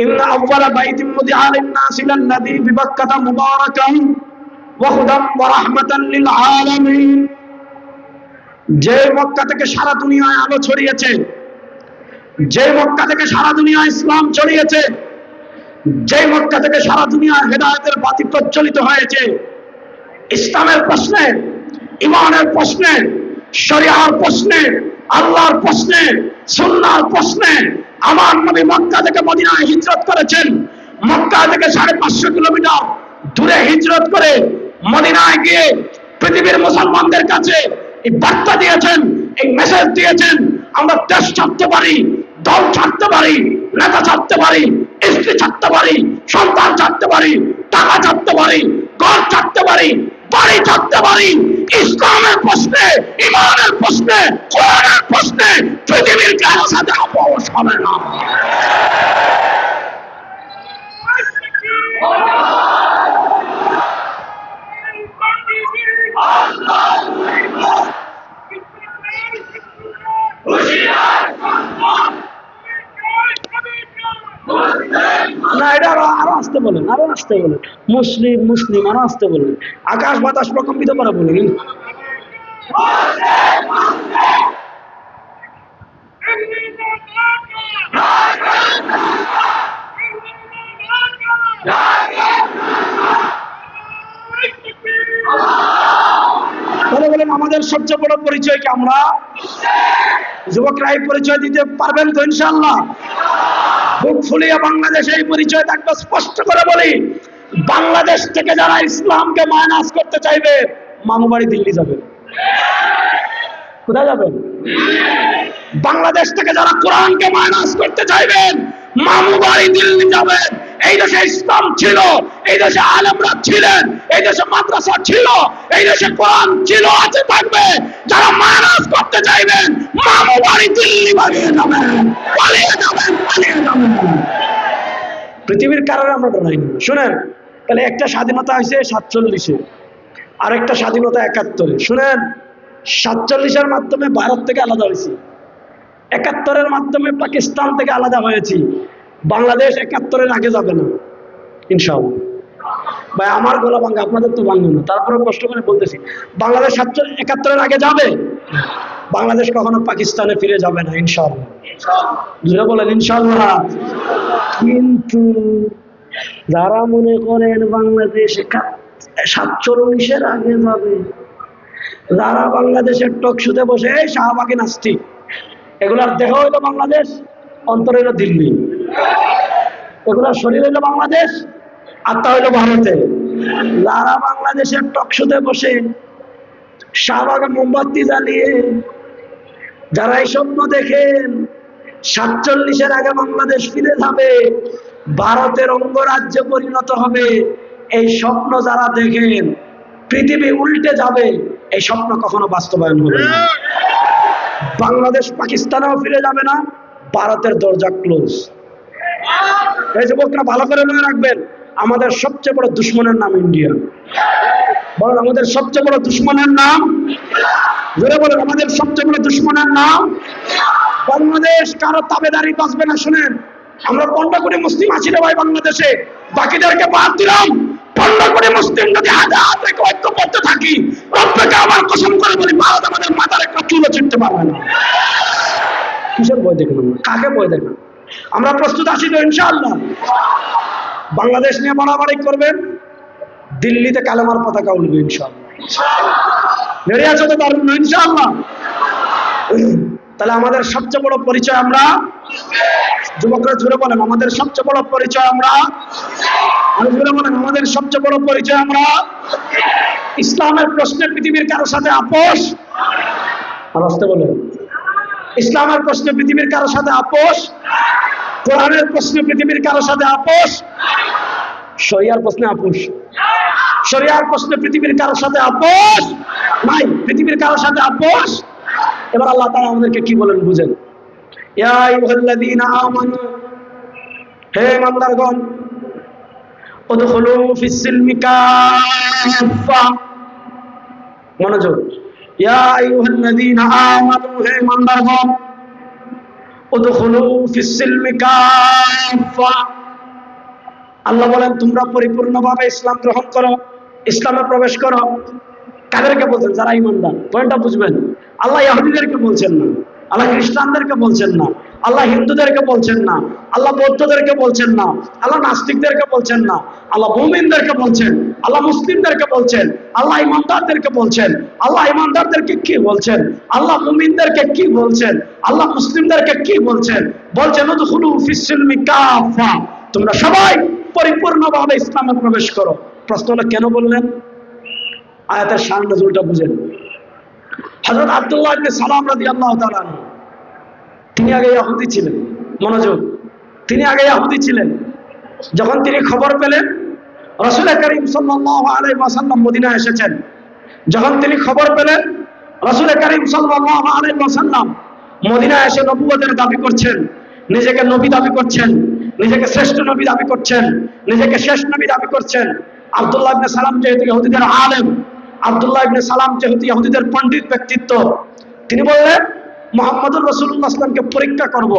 ইন্না আউওয়ালা বাইতিন মুদিআ লিন-নাস লাল্লাযী বিবাক্কাতা মুবারাকান ওয়া হুদাম ওয়া রাহমাতান লিল আলামিন। যে মক্কা থেকে সারা দুনিয়ায় আলো ছড়িয়েছে, যে মক্কা থেকে সারা দুনিয়ায় ইসলাম ছড়িয়েছে, যে মক্কা থেকে সারা দুনিয়ায় হেদায়েতের বাতি প্রজ্বলিত হয়েছে, ইসলামের প্রশ্নে, ঈমানের প্রশ্নে, শরিয়ার প্রশ্নে, আল্লাহর প্রশ্নে, সুন্নাহর প্রশ্নে আমার নবী মক্কা থেকে মদিনায় হিজরত করেছেন। মক্কা থেকে 550 কিলোমিটার দূরে হিজরত করে মদিনায় গিয়ে পৃথিবীর মুসলমানদের কাছে এই বার্তা দিয়েছেন, এই মেসেজ দিয়েছেন, আমরা দেশ ছাড়তে পারি, দল ছাড়তে পারি, নেতা ছাড়তে পারি, স্ত্রী ছাড়তে পারি, সন্তান ছাড়তে পারি, টাকা ছাড়তে পারি, ঘর ছাড়তে পারি, বাড়ি ছাড়তে পারি। ইসলামের প্রশ্নে, ঈমানের প্রশ্নে, কোরআনের প্রশ্নে পৃথিবীর কারো সাথে আপোষ হবে না। না, এটা আরো আসতে বলেন, আরো আসতে বলেন। মুসলিম মুসলিম আরো আসতে বলেন। আকাশ বাতাস প্রকম্পিত করে বলেন। বলেন আমাদের সবচেয়ে বড় পরিচয় কি? আমরা যুবকরা এই পরিচয় দিতে পারবেন তো ইনশাআল্লাহ? বুক ফুলিয়ে বাংলাদেশে এই পরিচয় থাকবে। স্পষ্ট করে বলি, বাংলাদেশ থেকে যারা ইসলামকে মাইনাস করতে চাইবে মামু বাড়ি দিল্লি যাবে। কোথায় যাবেন? বাংলাদেশ থেকে যারা কোরআনকে মাইনাস করতে চাইবেন মামু বাড়ি দিল্লি যাবেন। এই দেশে ইসলাম ছিল, এই দেশে আলেমরা ছিলেন, এই দেশে মাদ্রাসা ছিল, এই দেশে কোরআন ছিল, আছে, থাকবে। যারা মাইনাস করতে চাইবেন মামু বাড়ি দিল্লি পালিয়ে যাবেন, পালিয়ে যাবেন, পালিয়ে যাবেন। পৃথিবীর কারণে আমরা ডরাই না। শুনেন, তাহলে একটা স্বাধীনতা হয়েছে 47-এ, আর একটা স্বাধীনতা 71-এ। শুনেন, 47-এর মাধ্যমে ভারত থেকে আলাদা হয়েছি, 71-এর মাধ্যমে পাকিস্তান থেকে আলাদা হয়েছি। বাংলাদেশ 71-এর আগে যাবে না ইনশাআল্লাহ। ভাই আমার গলা ভাঙা, আপনাদের তো ভাঙবে না, তারপরে কষ্ট করে বলতেছি, বাংলাদেশ 71-এর আগে যাবে। বাংলাদেশ কখনো পাকিস্তানে ফিরে যাবে না ইনশাআল্লাহ। জোরে বলেন ইনশাআল্লাহ। কিন্তু যারা মনে করেন বাংলাদেশ 47-এর আগে যাবে, যারা বাংলাদেশের টকশুতে বসে এই শাহবাগী নাস্তিক, এগুলার দেহ হইল বাংলাদেশ, অন্তর হইল দিল্লি। এগুলার শরীর হইল বাংলাদেশ, আত্মা হইল ভারতে। যারা বাংলাদেশের টকশুতে বসে শাহবাগে মোমবাতি জ্বালিয়ে যারা এই স্বপ্ন দেখেন 47-এর আগে বাংলাদেশ ফিরে যাবে, ভারতের অঙ্গরাজ্যে পরিণত হবে, এই স্বপ্ন যারা দেখেন পৃথিবী উল্টে যাবে, এই স্বপ্ন কখনো বাস্তবায়ন হবে না। বাংলাদেশ পাকিস্তানেও ফিরে যাবে না, ভারতের দরজা ক্লোজ। এই যুবকরা ভালো করে মনে রাখবেন, আমাদের সবচেয়ে বড় দুশ্মনের নাম ইন্ডিয়া। বলেন আমাদের সবচেয়ে বড় দুশ্মনের নাম, জোরে বলেন আমাদের সবচেয়ে বড় দুশ্মনের নাম বাংলাদেশ। কারো তাবেদারি বাঁচবে না। শুনেন, আমরা 15 কোটি মুসলিম আছি রে ভাই বাংলাদেশে, বাকিদেরকে বাদ দিলাম। 15 কোটি মুসলিম যদি হাতে হাতে ঐক্য করতে থাকি, রব্বকে আমার কসম করে বলি, ভারত আমাদের মাথার একটা চুলও ছিঁড়তে পারবে না। কিসের ভয় দেখেন? কাকে ভয় দেখেন? আমরা প্রস্তুত আছি তো ইনশাআল্লাহ। বাংলাদেশ নিয়ে বাড়াবাড়ি করবেন, দিল্লিতে কালেমার পতাকা উঠবে ইনশাআল্লাহ। বেরিয়ে আছে তো পারবেন না ইনশাআল্লাহ। তাহলে আমাদের সবচেয়ে বড় পরিচয় আমরা, যুবকরা জুড়ে বলেন আমাদের সবচেয়ে বড় পরিচয় আমরা, আর জুড়ে বলেন আমাদের সবচেয়ে বড় পরিচয় আমরা। ইসলামের প্রশ্নে পৃথিবীর কারোর সাথে আপোষ, আর আসতে বলেন ইসলামের প্রশ্নে পৃথিবীর কারোর সাথে আপোষ, কোরআনের প্রশ্নে পৃথিবীর কারোর সাথে আপোষ, শরিয়ার প্রশ্নে আপোষ, শরিয়ার প্রশ্নে পৃথিবীর কারোর সাথে আপোষ নাই, পৃথিবীর কারোর সাথে আপোষ। এবার আল্লাহ তাআলা আমাদেরকে কি বলেন বুঝেন। ইয়া আইয়ুহাল্লাযীনা আমানু, হে ইমানদারগণ, উদখুলু ফিস সিলমি কাফা, মনোযোগ। ইয়া আইয়ুহাল্লাযীনা আমানু, হে ইমানদারগণ, উদখুলু ফিস সিলমি কাফা। আল্লাহ বলেন তোমরা পরিপূর্ণভাবে ইসলাম গ্রহণ করো, ইসলামে প্রবেশ করো। কাদেরকে বলছেন? যারা ঈমানদার। পয়েন্টটা বুঝবেন। আল্লাহ ইহুদিদেরকে বলছেন না, আল্লাহ খ্রিস্টানদেরকে বলছেন না, আল্লাহ হিন্দুদেরকে বলছেন না, আল্লাহ বৌদ্ধদেরকে বলছেন না, আল্লাহ নাস্তিকদেরকে বলছেন না, আল্লাহ মুমিনদেরকে বলছেন, আল্লাহ মুসলিমদেরকে বলছেন, আল্লাহ ঈমানদারদেরকে বলছেন। আল্লাহ ঈমানদারদেরকে কি বলছেন? আল্লাহ মুমিনদেরকে কি বলছেন? আল্লাহ মুসলিমদেরকে কি বলছেন? বলছেন উদখুলু ফিস সিলমি কাফা, তোমরা সবাই পরিপূর্ণভাবে ইসলামে প্রবেশ করো। প্রশ্ন হলো কেন বললেন? আয়াতের শান নজুলটা বুঝেন। হযরত আব্দুল্লাহ ইবনে সালাম রাদিয়াল্লাহু তাআলা আনহু, তিনি আগে ইহুদি ছিলেন। মনোযোগ, তিনি আগে ইহুদি ছিলেন। যখন তিনি খবর পেলেন রাসূল করিম সাল্লাল্লাহু আলাইহি ওয়াসাল্লাম মদিনায় এসেছেন, যখন তিনি খবর পেলেন রাসূল করিম সাল্লাল্লাহু আলাইহি ওয়াসাল্লাম মদিনায় এসে নবুয়তের দাবি করছেন, নিজেকে নবী দাবি করছেন, নিজেকে শ্রেষ্ঠ নবী দাবি করছেন, নিজেকে শেষ নবী দাবি করছেন। আব্দুল্লাহ ইবনে সালাম যেহেতু ইহুদিদের আলেম, আব্দুল্লাহ ইবনে সালাম যেহেতু ইহুদিদের পণ্ডিত ব্যক্তিত্ব, তিনি বললেন মুহাম্মদুর রাসূলুল্লাহ সাল্লাল্লাহু আলাইহি ওয়াসাল্লামকে পরীক্ষা করব।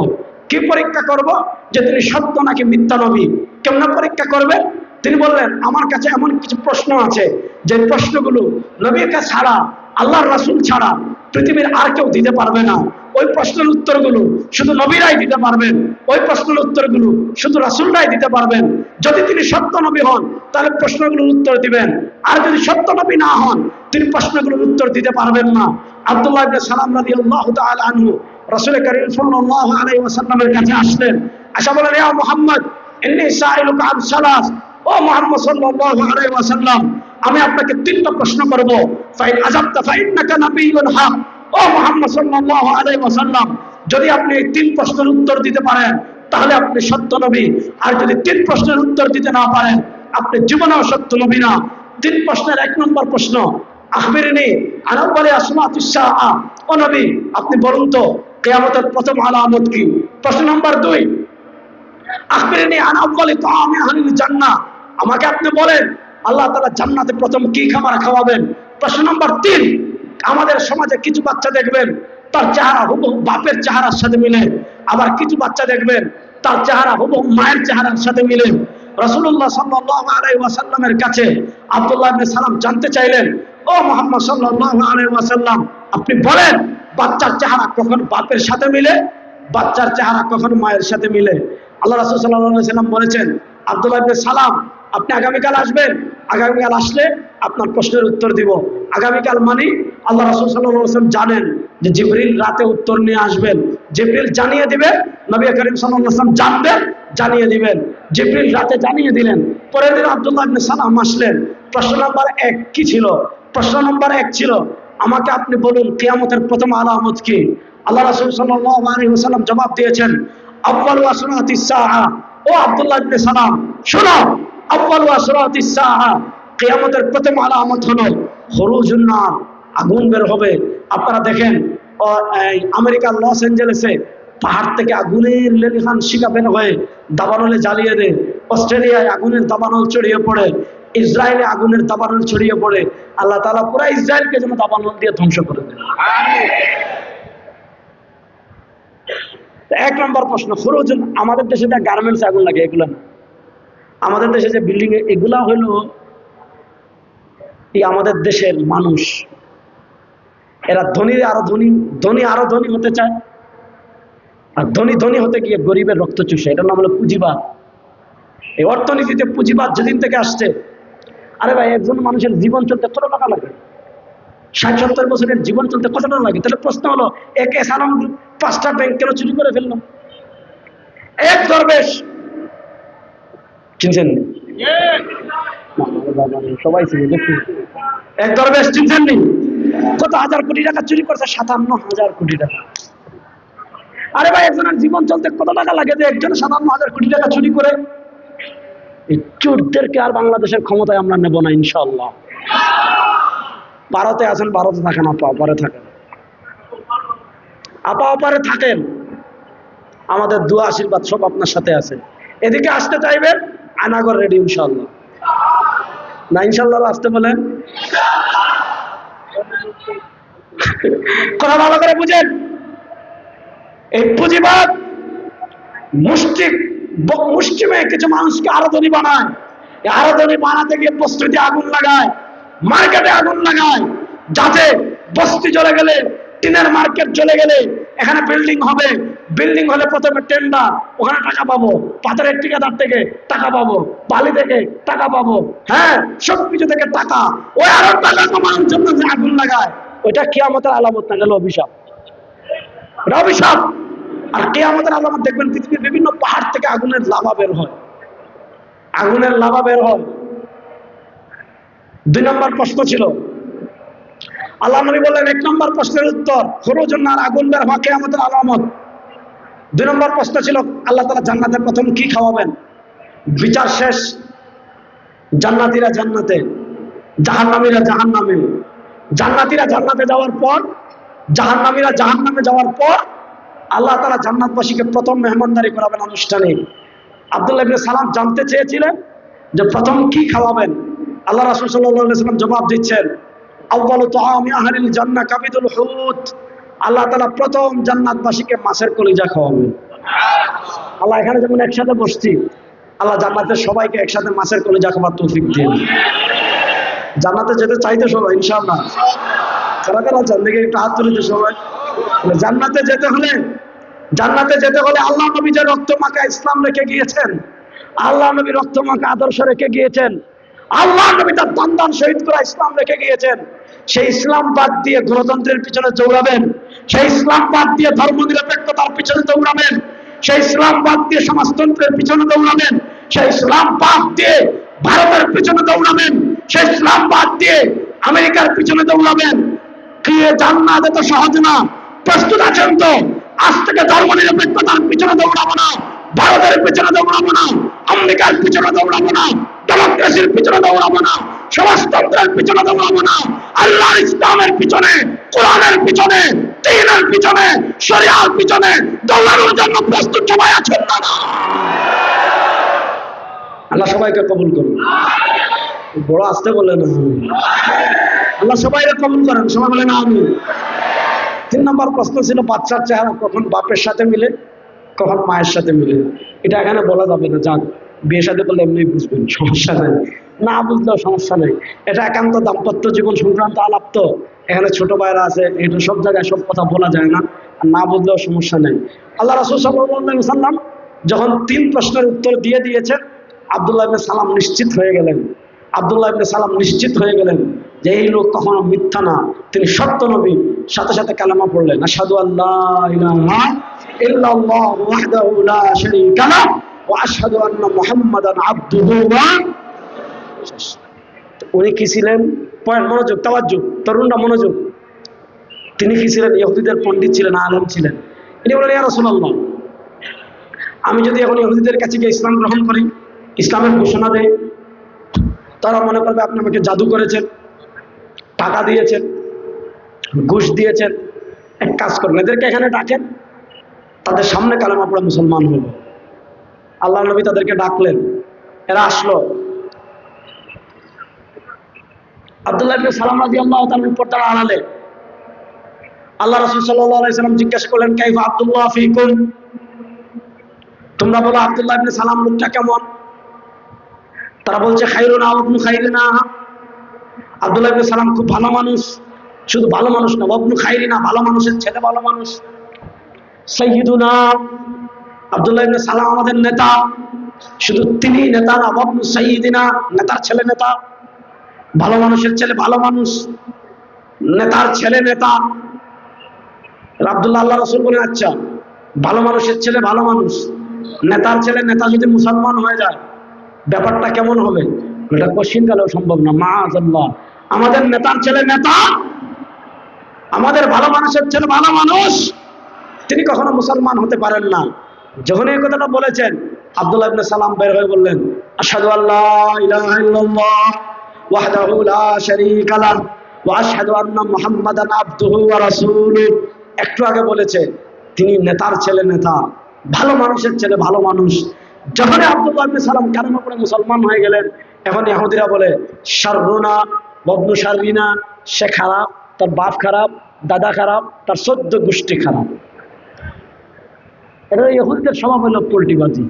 কি পরীক্ষা করব? যে তিনি সত্য নাকি মিথ্যা নবী। কেমন পরীক্ষা করবে? তিনি বললেন আমার কাছে এমন কিছু প্রশ্ন আছে যে প্রশ্নগুলো নবীকে ছাড়া, আল্লাহর রাসূল ছাড়া পৃথিবীর আর কেউ দিতে পারবে না। ওই প্রশ্নের উত্তরগুলো শুধু নবীরাই দিতে পারবেন, ওই প্রশ্নের উত্তরগুলো শুধু রাসূলরাই দিতে পারবেন। যদি তিনি সত্য নবী হন তাহলে প্রশ্নগুলোর উত্তর দিবেন, আর যদি সত্য নবী না হন তিনি প্রশ্নগুলোর উত্তর দিতে পারবেন না। আব্দুল্লাহ ইবনে সালাম রাদিয়াল্লাহু তাআলা আনহু রাসূল করিম সাল্লাল্লাহু আলাইহি ওয়াসাল্লামের কাছে আসলেন। আশা বলেন ইয়া মুহাম্মদ ইন্নী সাইলুকা আন সালাস, ও মুহাম্মদ সাল্লাল্লাহু আলাইহি ওয়াসাল্লাম আমি আপনাকে তিনটা প্রশ্ন করব। ফাইন আযাবতা ফাইন্নাকা নাবিয়্যুন হক, ও মুহাম্মদ সাল্লাল্লাহু আলাইহি ওয়াসাল্লাম যদি আপনি এই তিন প্রশ্নের উত্তর দিতে পারেন তাহলে আপনি সত্য নবী, আর যদি তিন প্রশ্নের উত্তর দিতে না পারেন আপনি জীবনেও সত্য নবী না। তিন প্রশ্নের এক নম্বর প্রশ্ন, আখবিরনি আন আউয়ালি আসমাতিস সাআ, ও নবী আপনি বলুন তো কিয়ামতের প্রথম আলামত কি? প্রশ্ন নম্বর 2, আখবিরনি আন আউয়ালি তাআমি আহলিল জান্নাহ, আমাকে আপনি বলেন আল্লাহ তাআলা জান্নাতে প্রথম কি খাবার খাওয়াবেন? প্রশ্ন নম্বর 3, আমাদের সমাজে কিছু বাচ্চা দেখবেন তার চেহারা হুবহু বাপের চেহারার সাথে মিলে, আবার কিছু বাচ্চা দেখবেন তার চেহারা হুবহু মায়ের চেহারার সাথে মিলে। রাসূলুল্লাহ সাল্লাল্লাহু আলাইহি ওয়াসাল্লামের কাছে আব্দুল্লাহ ইবনে সালাম জানতে চাইলেন, ও মুহাম্মদ সাল্লাল্লাহু আলাইহি ওয়াসাল্লাম আপনি বলেন বাচ্চার চেহারা কখন বাপের সাথে মিলে, বাচ্চার চেহারা কখন মায়ের সাথে মিলে? আল্লাহ রাসূল সাল্লাল্লাহু আলাইহি ওয়াসাল্লাম বলেছেন, আব্দুল্লাহ ইবনে সালাম আপনি আগামীকাল আসবেন, আগামীকাল আসলে আপনার প্রশ্নের উত্তর দিব। আগামীকাল মানে আল্লাহ রাসূল সাল্লাল্লাহু আলাইহি ওয়াসাল্লাম জানেন যে জিবরিল রাতে উত্তর নিয়ে আসবেন, জিবরিল জানিয়ে দিবে, নবী করিম সাল্লাল্লাহু আলাইহি ওয়াসাল্লাম জানবেন, জানিয়ে দিবেন। জিবরিল রাতে জানিয়ে দিলেন। পরের দিন আব্দুল্লাহ ইবনে সালাম আসলেন। প্রশ্ন নাম্বার 1 কি ছিল? প্রশ্ন নাম্বার 1 ছিল আমাকে আপনি বলুন কিয়ামতের প্রথম আলামত কি? আল্লাহ রাসূল সাল্লাল্লাহু আলাইহি ওয়াসাল্লাম জবাব দিয়েছেন, আউয়ালু আসরাতিস সাআ, ও আব্দুল্লাহ ইবনে সালাম শোনো, আউয়ালু আসরাতিস সাআ কিয়ামতের প্রথম আলামত হলো খুরুজুন নার, আগুন বের হবে। আপনারা দেখেন আমেরিকার লস অ্যাঞ্জেলেসে পাহাড় থেকে আগুনের লেলিহান শিখা বের হয়ে দাবানলে জ্বালিয়ে দেয়। অস্ট্রেলিয়ায় আগুনের দাবানল ছড়িয়ে পড়ে, ইসরায়েলে আগুনের দাবানল ছড়িয়ে পড়ে। আল্লাহ তাআলা পুরো ইসরায়েলকে যেন দাবানল দিয়ে ধ্বংস করে দেন। এক নম্বর প্রশ্ন, খুরুজুন, আমাদের দেশে যা গার্মেন্টস আগুন লাগে এগুলো না, আমাদের দেশে যে বিল্ডিং এগুলা হলো এই আমাদের দেশের মানুষ, এরা ধনী আরো ধনী, ধনী আরো ধনী হতে চায়, আর ধনী ধনী হতে গিয়ে গরিবের রক্ত চুষে। এটার নাম হলো পুঁজিবাদ। এই অর্থনীতিতে পুঁজিবাদ যেদিন থেকে আসছে, আরে ভাই একজন মানুষের জীবন চলতে কত টাকা লাগে? 60-70 বছরের জীবন চলতে কত টাকা লাগে? তাহলে প্রশ্ন হলো এক এসালাম 5টা ব্যাংক কেন চুরি করে ফেললো? এক দরবেশ, চিনছেন সবাই চিনি, এক দরবেশ চিনছেন নি? কত হাজার কোটি টাকা চুরি করছে? 57,000 কোটি টাকা। আরে ভাই একজনের জীবন চলতে কত টাকা লাগে যে একজন 57,000 কোটি টাকা চুরি করে? এই চোরদেরকে আর বাংলাদেশের ক্ষমতায় আমরা নেব না ইনশাআল্লাহ। ভারতে আছেন, ভারতে থাকেন, আপা অপারে থাকেন, আপা অপারে থাকেন, আমাদের দোয়া আশীর্বাদ সব আপনার সাথে আছে। এদিকে আসতে চাইবেন, আয়নাগর রেডি ইনশাআল্লাহ। না ইনশাআল্লাহ আসতে বলেন, কথা ভালো করে বুঝেন। এই পুঁজিবাদ মুষ্টিমে কিছু মানুষকে আরো ধনী বানায়। আরো ধনী বানাতে গিয়ে বস্তিতে আগুন লাগায়, মার্কেটে আগুন লাগায়, যাতে বস্তি জ্বলে গেলে, টিনের মার্কেট জ্বলে গেলে এখানে বিল্ডিং হবে, বিল্ডিং হলে প্রথমে টেন্ডার, ওখানে টাকা পাবো, পাথরের ঠিকাদার থেকে টাকা পাবো, বালি থেকে টাকা পাবো, হ্যাঁ সবকিছু থেকে টাকা, ওই আরো টাকা কামানোর জন্য যে আগুন লাগায়, ওইটা কিয়ামতের আলামত না, গেল অভিশাপ, এটা অভিশাপ। আর কিয়ামতের আলামত দেখবেন পৃথিবীর বিভিন্ন পাহাড় থেকে আগুনের লাভা বের হয়, আগুনের লাভা বের হয়। 2 নম্বর প্রশ্ন ছিল, আল্লাহ নবী বললেন 1 নম্বর প্রশ্নের উত্তর খুরুজুন নার, আগুন বের হওয়া কিয়ামতের আলামত। 2 নম্বর প্রশ্ন ছিল আল্লাহ তাআলা জান্নাতে প্রথম কি খাওয়াবেন? বিচার শেষ, জান্নাতীরা জান্নাতে, জাহান্নামীরা জাহান্নামে। জান্নাতীরা জান্নাতে যাওয়ার পর, জাহান্নামীরা জাহান্নামে যাওয়ার পর আল্লাহ তাআলা জান্নাতবাসীকে প্রথম মেহমানদারি করাবেন আনুষ্ঠানিক। আব্দুল্লাহ ইবনে সালাম জানতে চেয়েছিলেন যে প্রথম কি খাওয়াবেন। আল্লাহ রাসূল সাল্লাল্লাহু আলাইহি ওয়াসাল্লাম জবাব দিচ্ছেন, আউয়ালু তুআমি আহলিল জান্নাহ কাবিদুল হুত। আল্লাহ তাআলা প্রথম জান্নাতবাসীকে মাছের কলিজা খাওয়াবেন। আল্লাহ এখানে যেমন একসাথে বসছি, আল্লাহ জান্নাতের সবাইকে একসাথে মাছের কলিজা খাবার তৌফিক দিন। জান্নাতে যেতে চাইতে সবাই ইনশাআল্লাহ, কারা কারা চান দেখে একটু হাত তুলে দিতে সবাই। জান্নাতে যেতে হলে, জান্নাতে যেতে হলে আল্লাহ নবী যে রক্তমাখা ইসলাম রেখে গিয়েছেন, আল্লাহ নবী রক্তমাখা আদর্শ রেখে গিয়েছেন, আল্লাহ নবী তার দান শহীদ করা ইসলাম রেখে গিয়েছেন, সেই ইসলাম বাদ দিয়ে গণতন্ত্রের পিছনে দৌড়াবেন, সেই ইসলাম বাদ দিয়ে ধর্মনিরপেক্ষতার পিছনে দৌড়াবেন, সেই ইসলাম বাদ দিয়ে সমাজতন্ত্রের পিছনে দৌড়াবেন, সেই ইসলাম বাদ দিয়ে ভারতের পিছনে দৌড়াবেন, সেই ইসলাম বাদ দিয়ে আমেরিকার পিছনে দৌড়াবেন। কি জান্নাত এত সহজ না? প্রস্তুত আছেন তো? আজ থেকে ধর্মনিরপেক্ষতার পিছনে দৌড়াবো না, ভারতের পিছনে দৌড়াবো না, আমেরিকার পিছনে দৌড়াবো না, ডেমোক্রেসির পিছনে দৌড়াবো না, সমাজতন্ত্রের পিছনে দৌড়াবো না, আল্লাহর ইসলামের পিছনে, কোরআনের পিছনে, দ্বীনের পিছনে, শরিয়ার পিছনে দৌড়ানোর জন্য প্রস্তুত সবাই আছেন না? আল্লাহ সবাইকে কবুল করুন। বড় আসতে বললেন আল্লাহ সবাইকে কবুল করেন, সবাই বলেন আমিন। 3 নম্বর প্রশ্ন ছিল বাচ্চার চেহারা কখন বাপের সাথে মিলে, কখন মায়ের সাথে মিলে। এটা এখানে বলা যাবে না, যাক বিয়ে সাথে করলে এমনি বুঝবেন, সমস্যা নেই, না বুঝলেও সমস্যা নেই। এটা একান্ত দাম্পত্য জীবন সংক্রান্ত আলাপ, তো এখানে ছোট ভাইরা আছে, এটা সব জায়গায় সব কথা বলা যায় না, আর না বুঝলেও সমস্যা নেই। আল্লাহ রাসূল সাল্লাল্লাহু আলাইহি ওয়াসাল্লাম যখন 3 প্রশ্নের উত্তর দিয়ে দিয়েছেন, আব্দুল্লাহ ইবনে সালাম নিশ্চিত হয়ে গেলেন, আব্দুল্লাহ ইবনে সালাম নিশ্চিত হয়ে গেলেন যে এই লোক কখনো মিথ্যা না, তিনি সত্য নবী। সাথে সাথে কালেমা পড়লেন, আশহাদু আল্লা ইলাহা ইল্লাল্লাহু ওয়াহদাহু লা শারীকা লাহু ওয়া আশহাদু আন্না মুহাম্মাদান আবদুহু ওয়া। উনি কি ছিলেন? পয়েন্ট, মনোযোগ, তাওয়াজ্জুহ, তরুণরা মনোযোগ। তিনি কি ছিলেন? ইহুদিদের পণ্ডিত ছিলেন, আলেম ছিলেন। তিনি বলেন, ইয়া রাসূলুল্লাহ, আমি যদি এখন ইহুদিদের কাছে গিয়ে ইসলাম গ্রহণ করি, ইসলামের ঘোষণা দেই, তারা মনে করবে আপনি আমাকে জাদু করেছেন, টাকা দিয়েছেন, ঘুষ দিয়েছেন। এক কাজ করবেন, এদেরকে এখানে ডাকেন, তাদের সামনে কালেমা পড়ে মুসলমান হলো। আল্লাহ নবী তাদেরকে ডাকলেন, এরা আসলো। আব্দুল্লাহ ইবনে সালাম রাদিয়াল্লাহু তাআলার পর্দার আড়ালে আল্লাহ রাসূল সাল্লাল্লাহু আলাইহি ওয়াসাল্লাম জিজ্ঞাসা করলেন, কাইফা আব্দুল্লাহ ফিকুম, তোমরা বলো আব্দুল্লাহ ইবনে সালাম লোকটা কেমন? তারা বলছে, খাইরুনা ওয়াবনু খাইরিনা, আব্দুল্লাহ ইবনে সালাম খুব ভালো মানুষ, শুধু ভালো মানুষ না, ওয়াবনু খাইরিনা, ভালো মানুষের ছেলে, ভালো মানুষ। সাইয়্যিদুনা, আব্দুল্লাহ ইবনে সালাম আমাদের নেতা, শুধু তিনি নেতা না, ওয়াবনু সাইয়্যিদিনা, নেতার ছেলে নেতা, ভালো মানুষের ছেলে ভালো মানুষ, নেতার ছেলে নেতা। আব্দুল্লাহ, আল্লাহ রাসূল বলেন, আচ্ছা ভালো মানুষের ছেলে ভালো মানুষ, নেতার ছেলে নেতা যদি মুসলমান হয়ে যায় ব্যাপারটা কেমন হবে? এটা কশিনকালেও সম্ভব না, মাআযাল্লাহ। আমাদের নেতার ছেলে নেতা, আমাদের ভালো মানুষের ছেলে ভালো মানুষ, তিনি কখনো মুসলমান হতে পারেন না। যখন এই কথাটা বলেছেন, আব্দুল্লাহ ইবনে সালাম বের হয়ে বললেন, আশহাদু আল্লা ইলাহা ইল্লাল্লাহ ওয়াহদাহু লা শারীকা লাহু ওয়া আশহাদু আন্না মুহাম্মাদান আবদুহু ওয়া রাসূলুহু। একটু আগে বলেছে তিনি নেতার ছেলে নেতা, ভালো মানুষের ছেলে ভালো মানুষ। যখন আব্দুল্লাহ ইবনে সালাম কালেমা পড়ে মুসলমান হয়ে গেলেন, এখন ইহুদিরা বলে শাররুনা ওয়াবনু শাররিনা, সে খারাপ, তার বাপ খারাপ, দাদা খারাপ, তার 14 গোষ্ঠী খারাপ। এটা ইহুদিদের স্বভাব হলো পোল্টিবাজি,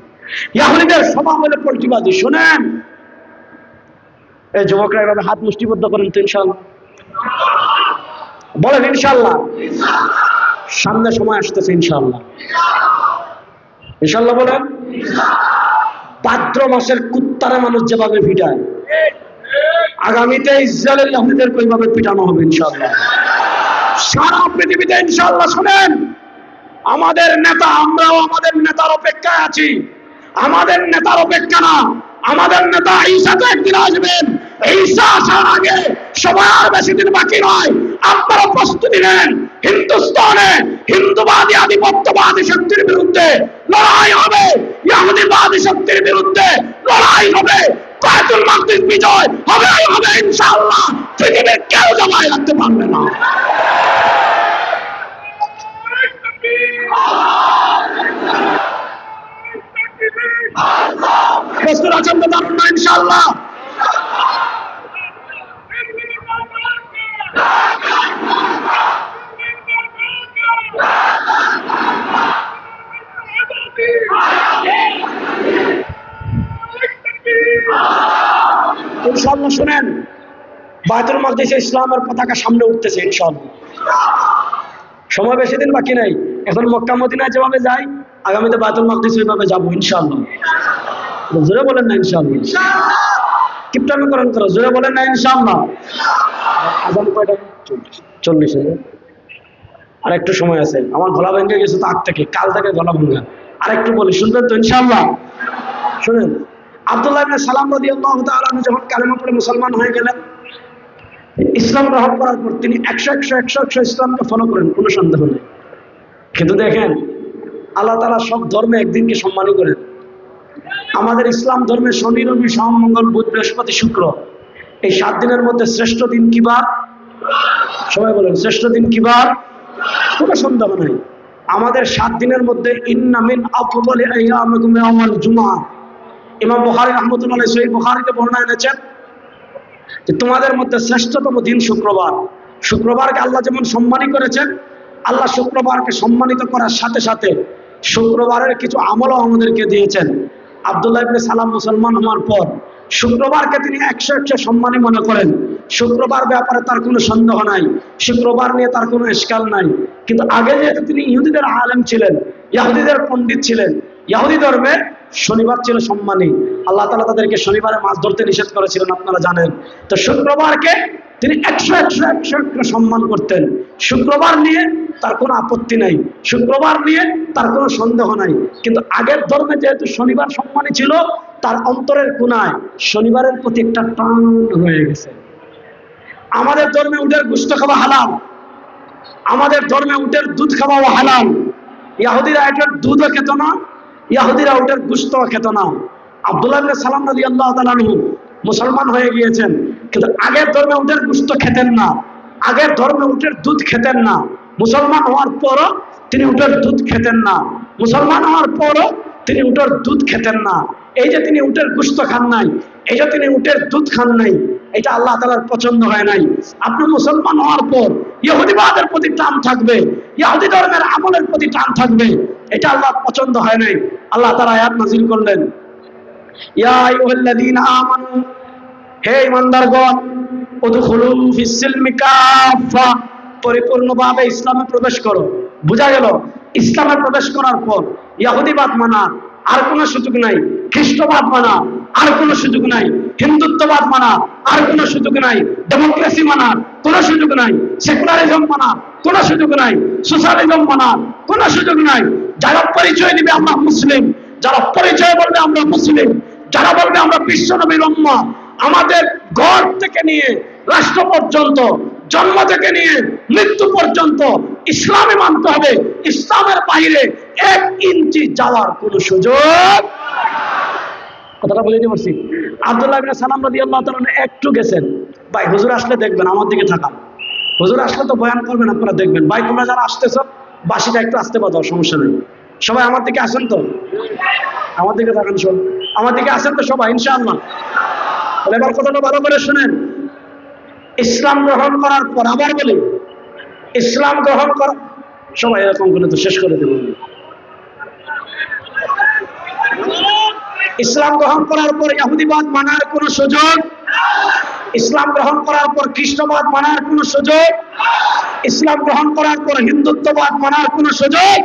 ইহুদিদের স্বভাব হলো পোল্টিবাজি। শুনেন, এই যুবকরা এভাবে হাত মুষ্টিবদ্ধ করেন তো ইনশাআল্লাহ, বলেন ইনশাআল্লাহ। সামনে সময় আসতেছে ইনশাআল্লাহ, ইনশাআল্লাহ বলেন। ভাদ্র মাসের কুত্তারে মানুষ যেভাবে পিটায়, আগামীতে ইসরায়েলের ইহুদিদেরকে ওইভাবে পিটানো হবে ইনশাআল্লাহ, সারা পৃথিবীতে ইনশাআল্লাহ। শুনেন, আমাদের নেতা, আমরাও আমাদের নেতার অপেক্ষায় আছি। আমাদের নেতার অপেক্ষা না, আমাদের নেতা ঈসা তো একদিন আসবেন। ঈসা আসার আগে সময় আর বেশি দিন বাকি নয়। আপনারা প্রস্তুতি নেন। হিন্দুস্তানে হিন্দুবাদী আধিপত্যবাদী শক্তির বিরুদ্ধে লড়াই হবে, ইহুদিবাদী শক্তির বিরুদ্ধে লড়াই হবে। বায়তুল মাকদিস বিজয় হবে হবে ইনশাআল্লাহ। পৃথিবীর কেউ জমায় রাখতে পারবে না। প্রস্তুত আছেন তো? জানুন না ইনশাআল্লাহ। ইনশাআল্লাহ শুনেন, বায়তুল মাকদিসে ইসলামের পতাকা সামনে উঠতেছে ইনশাআল্লাহ। সময় বেশি দিন বাকি নাই। এখন মক্কা মদিনায় যেভাবে যাই, আগামীতে বায়তুল মাকদিস ওইভাবে যাবো ইনশাআল্লাহ। জোরে বলেন না ইনশাআল্লাহ। কিপটামি করেন করো, জোরে বলেন না ইনশাআল্লাহ। আজান কয়টা? 40। আর একটু সময় আছে। আমার গলা ভেঙে গেছে তো আগ থেকে, কাল থেকে গলা ভাঙা। আর একটু বলি, শুনবেন তো ইনশাআল্লাহ? শুনেন, আব্দুল্লাহ ইবনে সালাম রাদিয়াল্লাহু তাআলা আনহু যখন কালেমা পড়ে মুসলমান হয়ে গেলেন, ইসলাম গ্রহণ করার পর তিনি 100 ইসলামকে ফলো করেন, কোনো সন্দেহ নেই। কিন্তু দেখেন, আল্লাহ তাআলা সব ধর্মে একদিনকে সম্মানী করেন। আমাদের ইসলাম ধর্মে শনি, রবি, সোম, মঙ্গল, বুধ, বৃহস্পতি, শুক্র, এই 7 দিনের মধ্যে শ্রেষ্ঠ দিন কি বার? সবাই বলেন, শ্রেষ্ঠ দিন কি বার? কোনো সন্দেহ নাই। আমাদের 7 দিনের মধ্যে ইন্না মিন আফদালি আইয়ামিকুম ইয়াউমুল জুমআহ, ইমাম বুখারী রাহমাতুল্লাহ আলাইহি সহিহ বুখারীতে বর্ণনা এনেছেন যে তোমাদের মধ্যে শ্রেষ্ঠতম দিন শুক্রবার। শুক্রবারকে আল্লাহ যেমন সম্মানী করেছেন, আল্লাহ শুক্রবারকে সম্মানিত করার সাথে সাথে শুক্রবারের কিছু আমলও আমাদেরকে দিয়েছেন। আব্দুল্লাহ ইবনে সালাম মুসলমান হওয়ার পর শুক্রবারকে তিনি 100 সম্মানী মনে করেন। শুক্রবার ব্যাপারে তার কোনো সন্দেহ নাই, শুক্রবার নিয়ে তার কোনো ইশকাল নাই। কিন্তু আগে যেহেতু তিনি ইহুদিদের আলেম ছিলেন, ইহুদিদের পণ্ডিত ছিলেন, ইহুদি ধর্মে শনিবার ছিল সম্মানী। আল্লাহ তাআলা তাদেরকে শনিবারে মাছ ধরতে নিষেধ করেছিলেন, আপনারা জানেন। তো শুক্রবারকে তিনি 100 সম্মান করতেন। শুক্রবার নিয়ে তার কোনো আপত্তি নাই, শুক্রবার নিয়ে তার কোনো সন্দেহ নাই। কিন্তু আগের ধর্মে যেহেতু শনিবার সম্মানী ছিল, তার অন্তরের কোণায় শনিবারের প্রতি একটা টান হয়ে গেছে। আমাদের ধর্মে উটের গোশত খাওয়া হালাল, আমাদের ধর্মে উটের দুধ খাওয়াও হালাল। ইহুদিরা এটার দুধও খেত না, ইহুদিরা উটের গোশতও খেত না। আব্দুল্লাহ ইবনে সালাম রাদিয়াল্লাহু তাআলা আনহু মুসলমান হয়ে গিয়েছেন, কিন্তু আগের ধর্মে উটের গোশত খেতেন না, আগের ধর্মে উটের দুধ খেতেন না। মুসলমান হওয়ার পরও তিনি উটের দুধ খেতেন না, মুসলমান হওয়ার পরও তিনি উটের দুধ খেতেন না। এই যে তিনি উটের গোশত খান নাই, এই যে তিনি উটের দুধ খান নাই, এটা আল্লাহ তাআলার পছন্দ হয় নাই। আপনি মুসলমান হওয়ার পর ইহুদিবাদের প্রতি টান থাকবে, ইহুদি ধর্মের আমলের প্রতি টান থাকবে, এটা আল্লাহর পছন্দ হয় নাই। আল্লাহ তাআলা আয়াত নাযিল করলেন, ইয়া আইয়ুহাল্লাযীনা আমানু, হে ঈমানদারগণ, উদখুলু ফিস সিলমি কাফা, পরিপূর্ণভাবে ইসলামে প্রবেশ করো। বোঝা গেল, ইসলামে প্রবেশ করার পর ইহুদিবাদ মানা আর কোনো সুযোগ নাই, খ্রিস্টবাদ মানা আর কোনো সুযোগ নাই, হিন্দুত্ববাদ মানা আর কোনো সুযোগ নাই, ডেমোক্রেসি মানার কোনো সুযোগ নাই, সেকুলারিজম মানার কোনো সুযোগ নাই, সোশ্যালিজম মানার কোনো সুযোগ নাই। যারা পরিচয় দিবে আমরা মুসলিম, যারা পরিচয় বলবে আমরা মুসলিম, যারা বলবে আমরা বিশ্বনবীর উম্মাহ, আমাদের ঘর থেকে নিয়ে রাষ্ট্র পর্যন্ত, জন্ম থেকে নিয়ে মৃত্যু পর্যন্ত ইসলামে মানতে হবে। ইসলামের বাইরে 1 ইঞ্চি যাওয়ার কোনো সুযোগ। কথাটা বুঝতে পারছি? আব্দুল্লাহ ইবনে সালাম রাদিয়াল্লাহু তাআলা একটু গেছেন, ভাই হুজুর আসলে দেখবেন, আমার দিকে তাকান, হুজুর আসলে তো বয়ান করবেন, আপনারা দেখবেন। ভাই তোমরা যারা আসতেছ, বাসিটা একটু আসতে পারো, সমস্যা নেই। সবাই আমার দিকে আসেন তো, আমার দিকে তাকান, সব আমার দিকে আসেন তো সবাই ইনশাআল্লাহ। এবার কথাটা ভালো করে শুনেন। ইসলাম গ্রহণ করার পর, আবার বলি, ইসলাম গ্রহণ করা, সবাই এরকম করে তো শেষ করে দেব। ইসলাম গ্রহণ করার পর ইহুদিবাদ মানার কোনো সুযোগ, ইসলাম গ্রহণ করার পর খ্রিস্টবাদ মানার কোনো সুযোগ, ইসলাম গ্রহণ করার পর হিন্দুত্ববাদ মানার কোনো সুযোগ,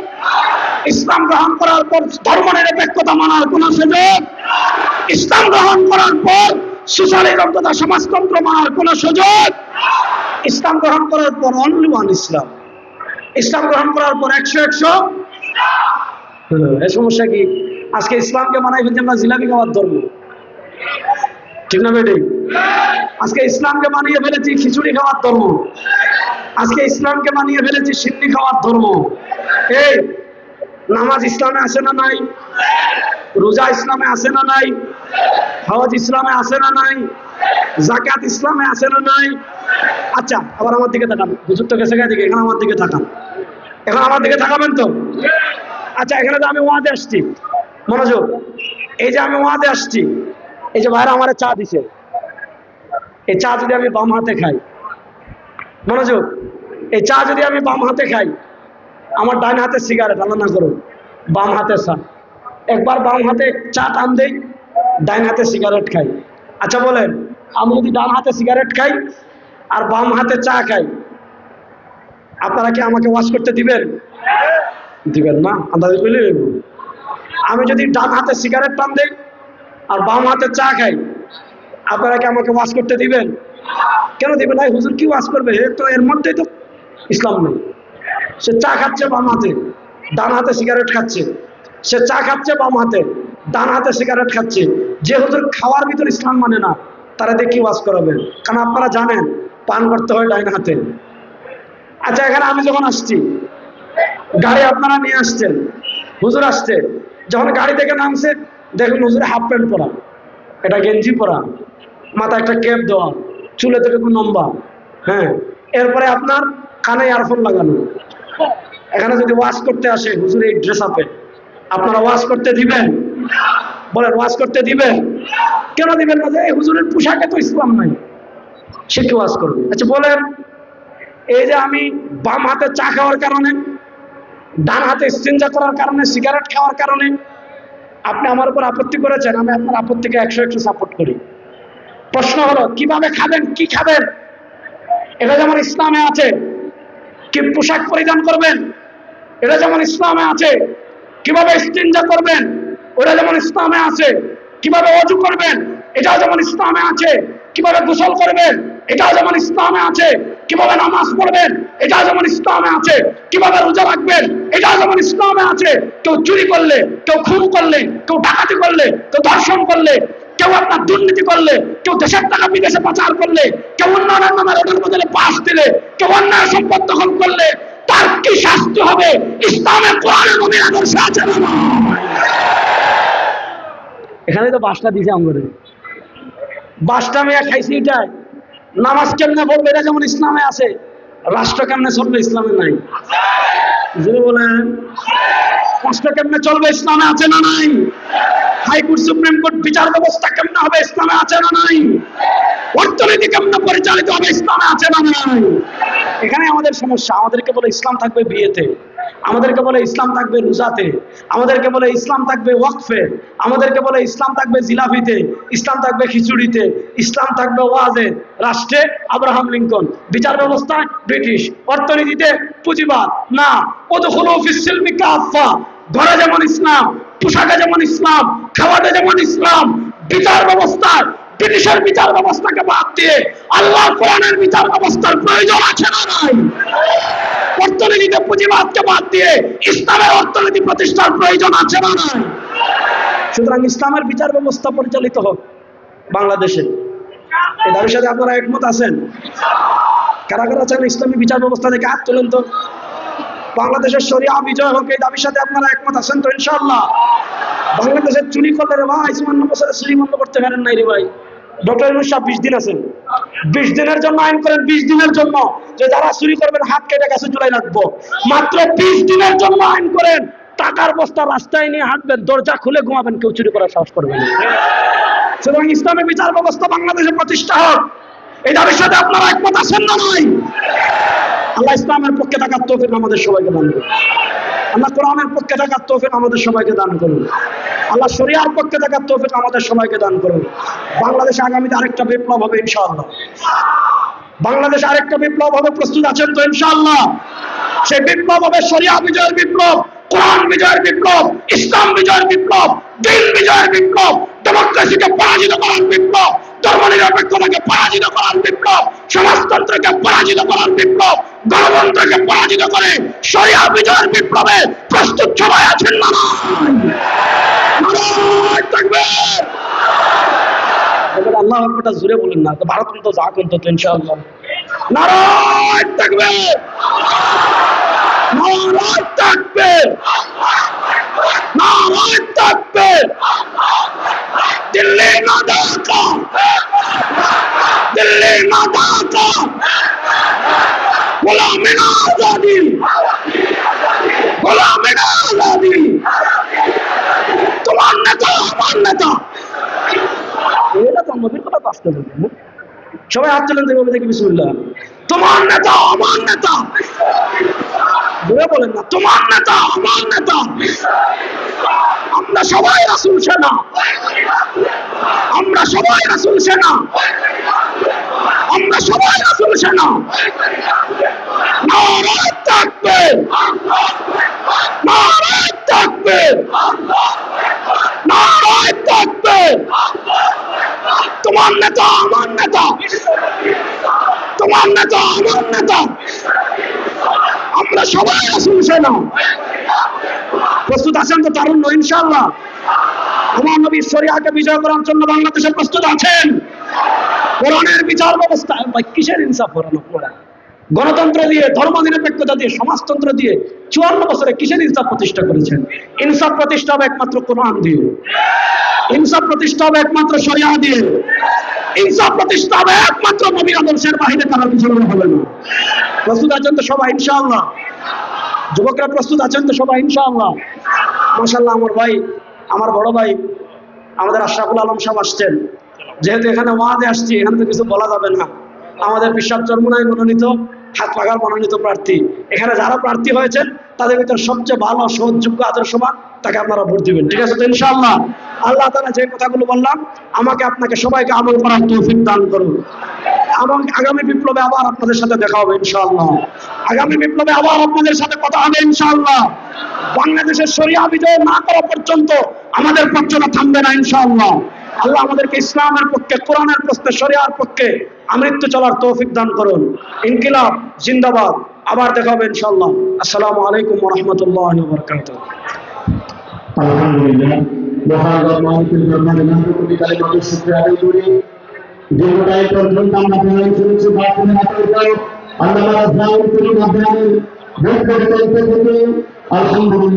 ইসলাম গ্রহণ করার পর ধর্মনিরপেক্ষতা মানার কোনো সুযোগ, ইসলাম গ্রহণ করার পর সোশ্যালিজম তথা সমাজতন্ত্র মানার কোনো সুযোগ, ইসলাম গ্রহণ করার পর অনলি ওয়ান ইসলাম, ইসলাম গ্রহণ করার পর 100 এই সমস্যা কি? আজকে ইসলামকে মানাই ফেলছি আমরা জিলাপি খাওয়ার ধর্ম, ঠিক না বেটি? আজকে ইসলামকে মানিয়ে ফেলেছি খিচুড়ি খাওয়ার ধর্ম, আজকে ইসলামকে মানিয়ে ফেলেছি সিন্নি খাওয়ার ধর্ম। এই নামাজ ইসলামে আছে না নাই? রোজা ইসলামে আছে না নাই? হজ ইসলামে আছে না নাই? যাকাত ইসলামে আছে না নাই? আচ্ছা, আবার আমার দিকে তাকান, হুজুর তো গেছে দিকে, এখন আমার দিকে তাকান, এখন আমার দিকে তাকাবেন তো? আচ্ছা, এখানে তো আমি ওয়াদে আসছি, মনোযোগ, এই যে আমি ওয়াদে আসছি, এই যে ভাইরা আমার চা দিছে, এই চা যদি আমি বাম হাতে খাই, মনোযোগ, এই চা যদি আমি বাম হাতে খাই, আমার ডান হাতে সিগারেট, আল্লাহ না করুন, বাম হাতে চা, একবার বাম হাতে চা টান দেই, ডান হাতে সিগারেট খাই। আচ্ছা বলেন, আমি যদি ডান হাতে সিগারেট খাই আর বাম হাতে চা খাই, আপনারা কি আমাকে ওয়াশ করতে দিবেন? দিবেন না? আন্দাজ করলে আমি যদি ডান হাতে সিগারেট টান দেই আর বাম হাতে চা খাই, আপনারা কি আমাকে ওয়াশ করতে দিবেন? কেন দিবেন? না, হুজুর কি ওয়াশ করবে? তো এর মধ্যেই তো ইসলাম নেই। সে চা খাচ্ছে বাম হাতে, ডান হাতে সিগারেট খাচ্ছে, সে চা খাচ্ছে বাম হাতে, ডান হাতে সিগারেট খাচ্ছে। যে হুজুর খাওয়ার ভিতর ইসলাম মানে না, তারা দিয়ে কি ওয়াশ করাবেন? কারণ আপনারা জানেন পান করতে হয় ডাইন হাতে। আচ্ছা, এখানে আমি যখন আসছি, গাড়ি আপনারা নিয়ে আসছেন, হুজুর আসছে, যখন গাড়ি থেকে নামছে দেখুন হুজুর হাফ প্যান্ট পরা, এটা গেঞ্জি পরা, মাথায় একটা ক্যাপ দেওয়া, চুলে থেকে একটু লম্বা, হ্যাঁ, এরপরে আপনার কানে ইয়ারফোন লাগানো। এখানে যদি ওয়াশ করতে আসে হুজুর এই ড্রেস আপে, আপনারা ওয়াশ করতে দিবেন? বলেন, ওয়াশ করতে দিবেন? কেন দিবেন না? যে এই হুজুরের পোশাকে তো ইসলাম নাই, সে কি ওয়াশ করবে? আচ্ছা বলেন, এই যে আমি বাম হাতে চা খাওয়ার কারণে, ডান হাতে ইস্তেঞ্জা করার কারণে, সিগারেট খাওয়ার কারণে আপনি আমার উপর আপত্তি করেছেন, আমি আপনার আপত্তিকে 100 সাপোর্ট করি। প্রশ্ন হলো কিভাবে খাবেন, কি খাবেন? এটা যেমন ইসলামে আছে, কি পোশাক পরিধান করবেন, এটা যেমন ইসলামে আছে, কিভাবে ইস্তেঞ্জা করবেন, ওটা যেমন ইসলামে আছে, কিভাবে ওযু করবেন, এটাও যেমন ইসলামে আছে, কিভাবে গোসল করবেন, এটাও যেমন ইসলামে আছে, কিভাবে নামাজ পড়বেন, এটাও যেমন ইসলামে আছে, কিভাবে রোজা রাখবেন, এটাও যেমন ইসলামে আছে। কেউ চুরি করলে, কেউ খুন করলে, কেউ ডাকাতি করলে, কেউ ধর্ষণ করলে, কেউ আপনার দুর্নীতি করলে, কেউ দেশের টাকা বিদেশে পাচার করলে, কেউ উন্নয়নের নামে রোডের বদলে পাস দিলে, কেউ অন্যায় সম্পদ দখল করলে, তার কি শাস্তি হবে? ইসলামের কোরআনের নবীর আদর্শে আছে না? এখানে তো বাসটা দিছে আমাদের, বাসটা মেয়ে খাইছি, এটাই নামাজ কেমনে পড়বে এটা যেমন ইসলামে আছে, রাষ্ট্র কেমনে চলবে ইসলামে নাই? যদি বলেন রাষ্ট্র কেমনে চলবে ইসলামে আছে না নাই? হাইকোর্ট সুপ্রিম কোর্ট বিচার ব্যবস্থা কেমনে হবে ইসলামে আছে না নাই? অর্থনীতি কেমনে পরিচালিত হবে ইসলামে আছে না নাই? এখানে আমাদের সমস্যা। আমাদেরকে বলে ইসলাম থাকবে বিয়েতে, আমাদেরকে বলে ইসলাম থাকবে রোজাতে, আমাদেরকে বলে ইসলাম থাকবে ওয়াকফে, আমাদেরকে বলে ইসলাম থাকবে জিলাপিতে, ইসলাম থাকবে খিচুড়িতে, ইসলাম থাকবে ওয়াজে, রাষ্ট্রে আব্রাহাম লিঙ্কন, বিচার ব্যবস্থায় ব্রিটিশ, অর্থনীতিতে পুঁজিবাদ। না, ওয়াদখুলু ফিস সিলমি কাফা, ঘরে যেমন ইসলাম, পোশাকে যেমন ইসলাম, খাওয়াতে যেমন ইসলাম, বিচার ব্যবস্থায় ব্রিটিশের বিচার ব্যবস্থাকে বাদ দিয়ে আল্লাহর কোরআনের বিচার ব্যবস্থার প্রয়োজন আছে না নাই? অর্থনীতিতে পুঁজিবাদকে বাদ দিয়ে ইসলামের অর্থনীতি প্রতিষ্ঠার প্রয়োজন আছে না নাই? সুতরাং ইসলামের বিচার ব্যবস্থা পরিচালিত হোক বাংলাদেশে। এই দাবির সাথে আপনারা একমত আছেন? কারা কারা চান ইসলামী বিচার ব্যবস্থা থেকে হাত তোলেন তো। বাংলাদেশের শরিয়া বিজয় হোক, এই দাবির সাথে আপনারা একমত আছেন তো ইনশাআল্লাহ? বাংলাদেশের চুরি করলে রে ভাই, 54 বছরে চুরি বন্ধ করতে পারেন নাই রে ভাই। ডক্টর ইউনূস সাহেব 20 দিন আছেন, 20 দিনের জন্য আইন করেন, 20 দিনের জন্য, যে যারা চুরি করবেন হাত কেটে গাছে ঝুলাই রাখবো। মাত্র 20 দিনের জন্য আইন করেন, টাকার বস্তা রাস্তায় নিয়ে হাঁটবেন, দরজা খুলে ঘুমাবেন, কেউ চুরি করার সাহস করবে না। সুতরাং ইসলামী বিচার ব্যবস্থা বাংলাদেশে প্রতিষ্ঠা হোক, এই দাবির সাথে আপনারা একমত আছেন না নয়? আল্লাহ ইসলামের পক্ষে থাকার তৌফিক আমাদের সবাইকে দান করুন। আল্লাহ কোরআনের পক্ষে থাকার তৌফিক আমাদের সবাইকে দান করুন। আল্লাহ শরিয়ার পক্ষে থাকার তৌফিক আমাদের সবাইকে দান করুন। বাংলাদেশে আগামীতে আরেকটা বিপ্লব হবে ইনশাআল্লাহ। বাংলাদেশে আরেকটা বিপ্লব হবে, প্রস্তুত আছেন তো ইনশাআল্লাহ? সেই বিপ্লব হবে শরিয়া বিজয়ের বিপ্লব, কোরআন বিজয়ের বিপ্লব, ইসলাম বিজয়ের বিপ্লব, দিন বিজয়ের বিপ্লব, ডেমোক্রেসিকে পরাজিত করার বিপ্লব, ধর্মনিরপেক্ষতাকে পরাজিত করার বিপ্লব, সমাজতন্ত্রকে পরাজিত করার বিপ্লব, গণতন্ত্রকে পরাজিত করে শরিয়া বিজয়ের বিপ্লবে প্রস্তুত সবাই আছেন না? নারায়ে তাকবীর। এবার আল্লাহু আকবার জোরে বলেন না, তো ভারত তো যা কোন তো ইনশাআল্লাহ। নারায়ে তাকবীর, নারায়ে তাকবীর, নারায়ে তাকবীর। দিল্লি না ঢাকা, দিল্লি না ঢাকা, গোলামি না আজাদি, গোলামি না আজাদি। তোমার নেতা আমার নেতা, এটা তো নবীর কথা আসতে বলবেন না। সবাই হাত তুলেন দেখবে, দেখি বিসমিল্লাহ। তোমার নেতা আমার নেতা, বলে বলেন না, তোমার নেতা আমার নেতা। আমরা সবাই রাসূল সেনা, আমরা সবাই রাসূল সেনা, আমরা সবাই রাসূল সেনা। নারায়ে তাকবীর, নারায়ে তাকবীর, নারায়ে তাকবীর। তোমার নেতা আমার নেতা, তোমার নেতা আমার নেতা, আমরা সবাই রাসূল সেনা। প্রস্তুত আছেন তো তারুণ্য ইনশাআল্লাহ? আমার নবী শরিয়াকে বিজয় করার জন্য বাংলাদেশে প্রস্তুত আছেন? কোরআনের বিচার ব্যবস্থা, কিসের ইনসাফ করেন আপনারা? গণতন্ত্র দিয়ে, ধর্মনিরপেক্ষতা দিয়ে, সমাজতন্ত্র দিয়ে 54 বছরে কিসের ইনসাফ প্রতিষ্ঠা করেছেন? ইনসাফ প্রতিষ্ঠা হবে একমাত্র কোরআন দিয়ে, ইনসাফ প্রতিষ্ঠা হবে একমাত্র শরিয়া দিয়ে, ইনসাফ প্রতিষ্ঠা হবে একমাত্র নবীর আদর্শের বাহিরে কারো কিছু হবে না। প্রস্তুত আছেন তো সবাই ইনশাআল্লাহ? যুবকরা প্রস্তুত আছেন তো সবাই ইনশাআল্লাহ? মাশাআল্লাহ, আমার ভাই, আমার বড় ভাই আমাদের আশরাফুল আলম সাহেব আসছেন। যেহেতু এখানে ওয়াদে আসছি, এখানে তো কিছু বলা যাবে না। আমাদের পিশাব চরমোনাই মনোনীত, হাত পাগার মনোনীত প্রার্থী। এখানে যারা প্রার্থী হয়েছেন তাদের ভিতর সবচেয়ে ভালো, সহযোগ্য, আদর্শবান তাকে আপনারা ভোট দিবেন, ঠিক আছে তো ইনশাআল্লাহ? আল্লাহ তাআলা যে কথাগুলো বললাম আমাকে আপনাকে সবাইকে আমল করার তৌফিক দান করুন। এবং আগামী বিপ্লবে আবার আপনাদের সাথে দেখা হবে ইনশাআল্লাহ। আগামী বিপ্লবে আবার আপনাদের সাথে কথা হবে ইনশাআল্লাহ। বাংলাদেশের শরিয়া বিজয় না করা পর্যন্ত আমাদের পক্ষটা থামবে না ইনশাআল্লাহ। আল্লাহ আমাদেরকে ইসলামের পক্ষে, কোরআনের পক্ষে, শরিয়ার পক্ষে আমৃত্যু চলার তৌফিক দান করুন। ইনকিলাব জিন্দাবাদ। আবার দেখা হবে ইনশাআল্লাহ। আসসালামু আলাইকুম ওয়া রাহমাতুল্লাহি ওয়া বারাকাতুহু। আলহামদুলিল্লাহ, মহাগণ মালিকের দরবারে লাখো কোটি কালেমাতুর শুকরিয়া আদায় করি। দীর্ঘকাল পর্যন্ত আমরা প্রণয় শুনেছি বাতিলের আতঙ্কে আল্লাহ রাব্বুল আলামিন ভোট পরিকল্পনা থেকে আলহামদুলিল্লাহ।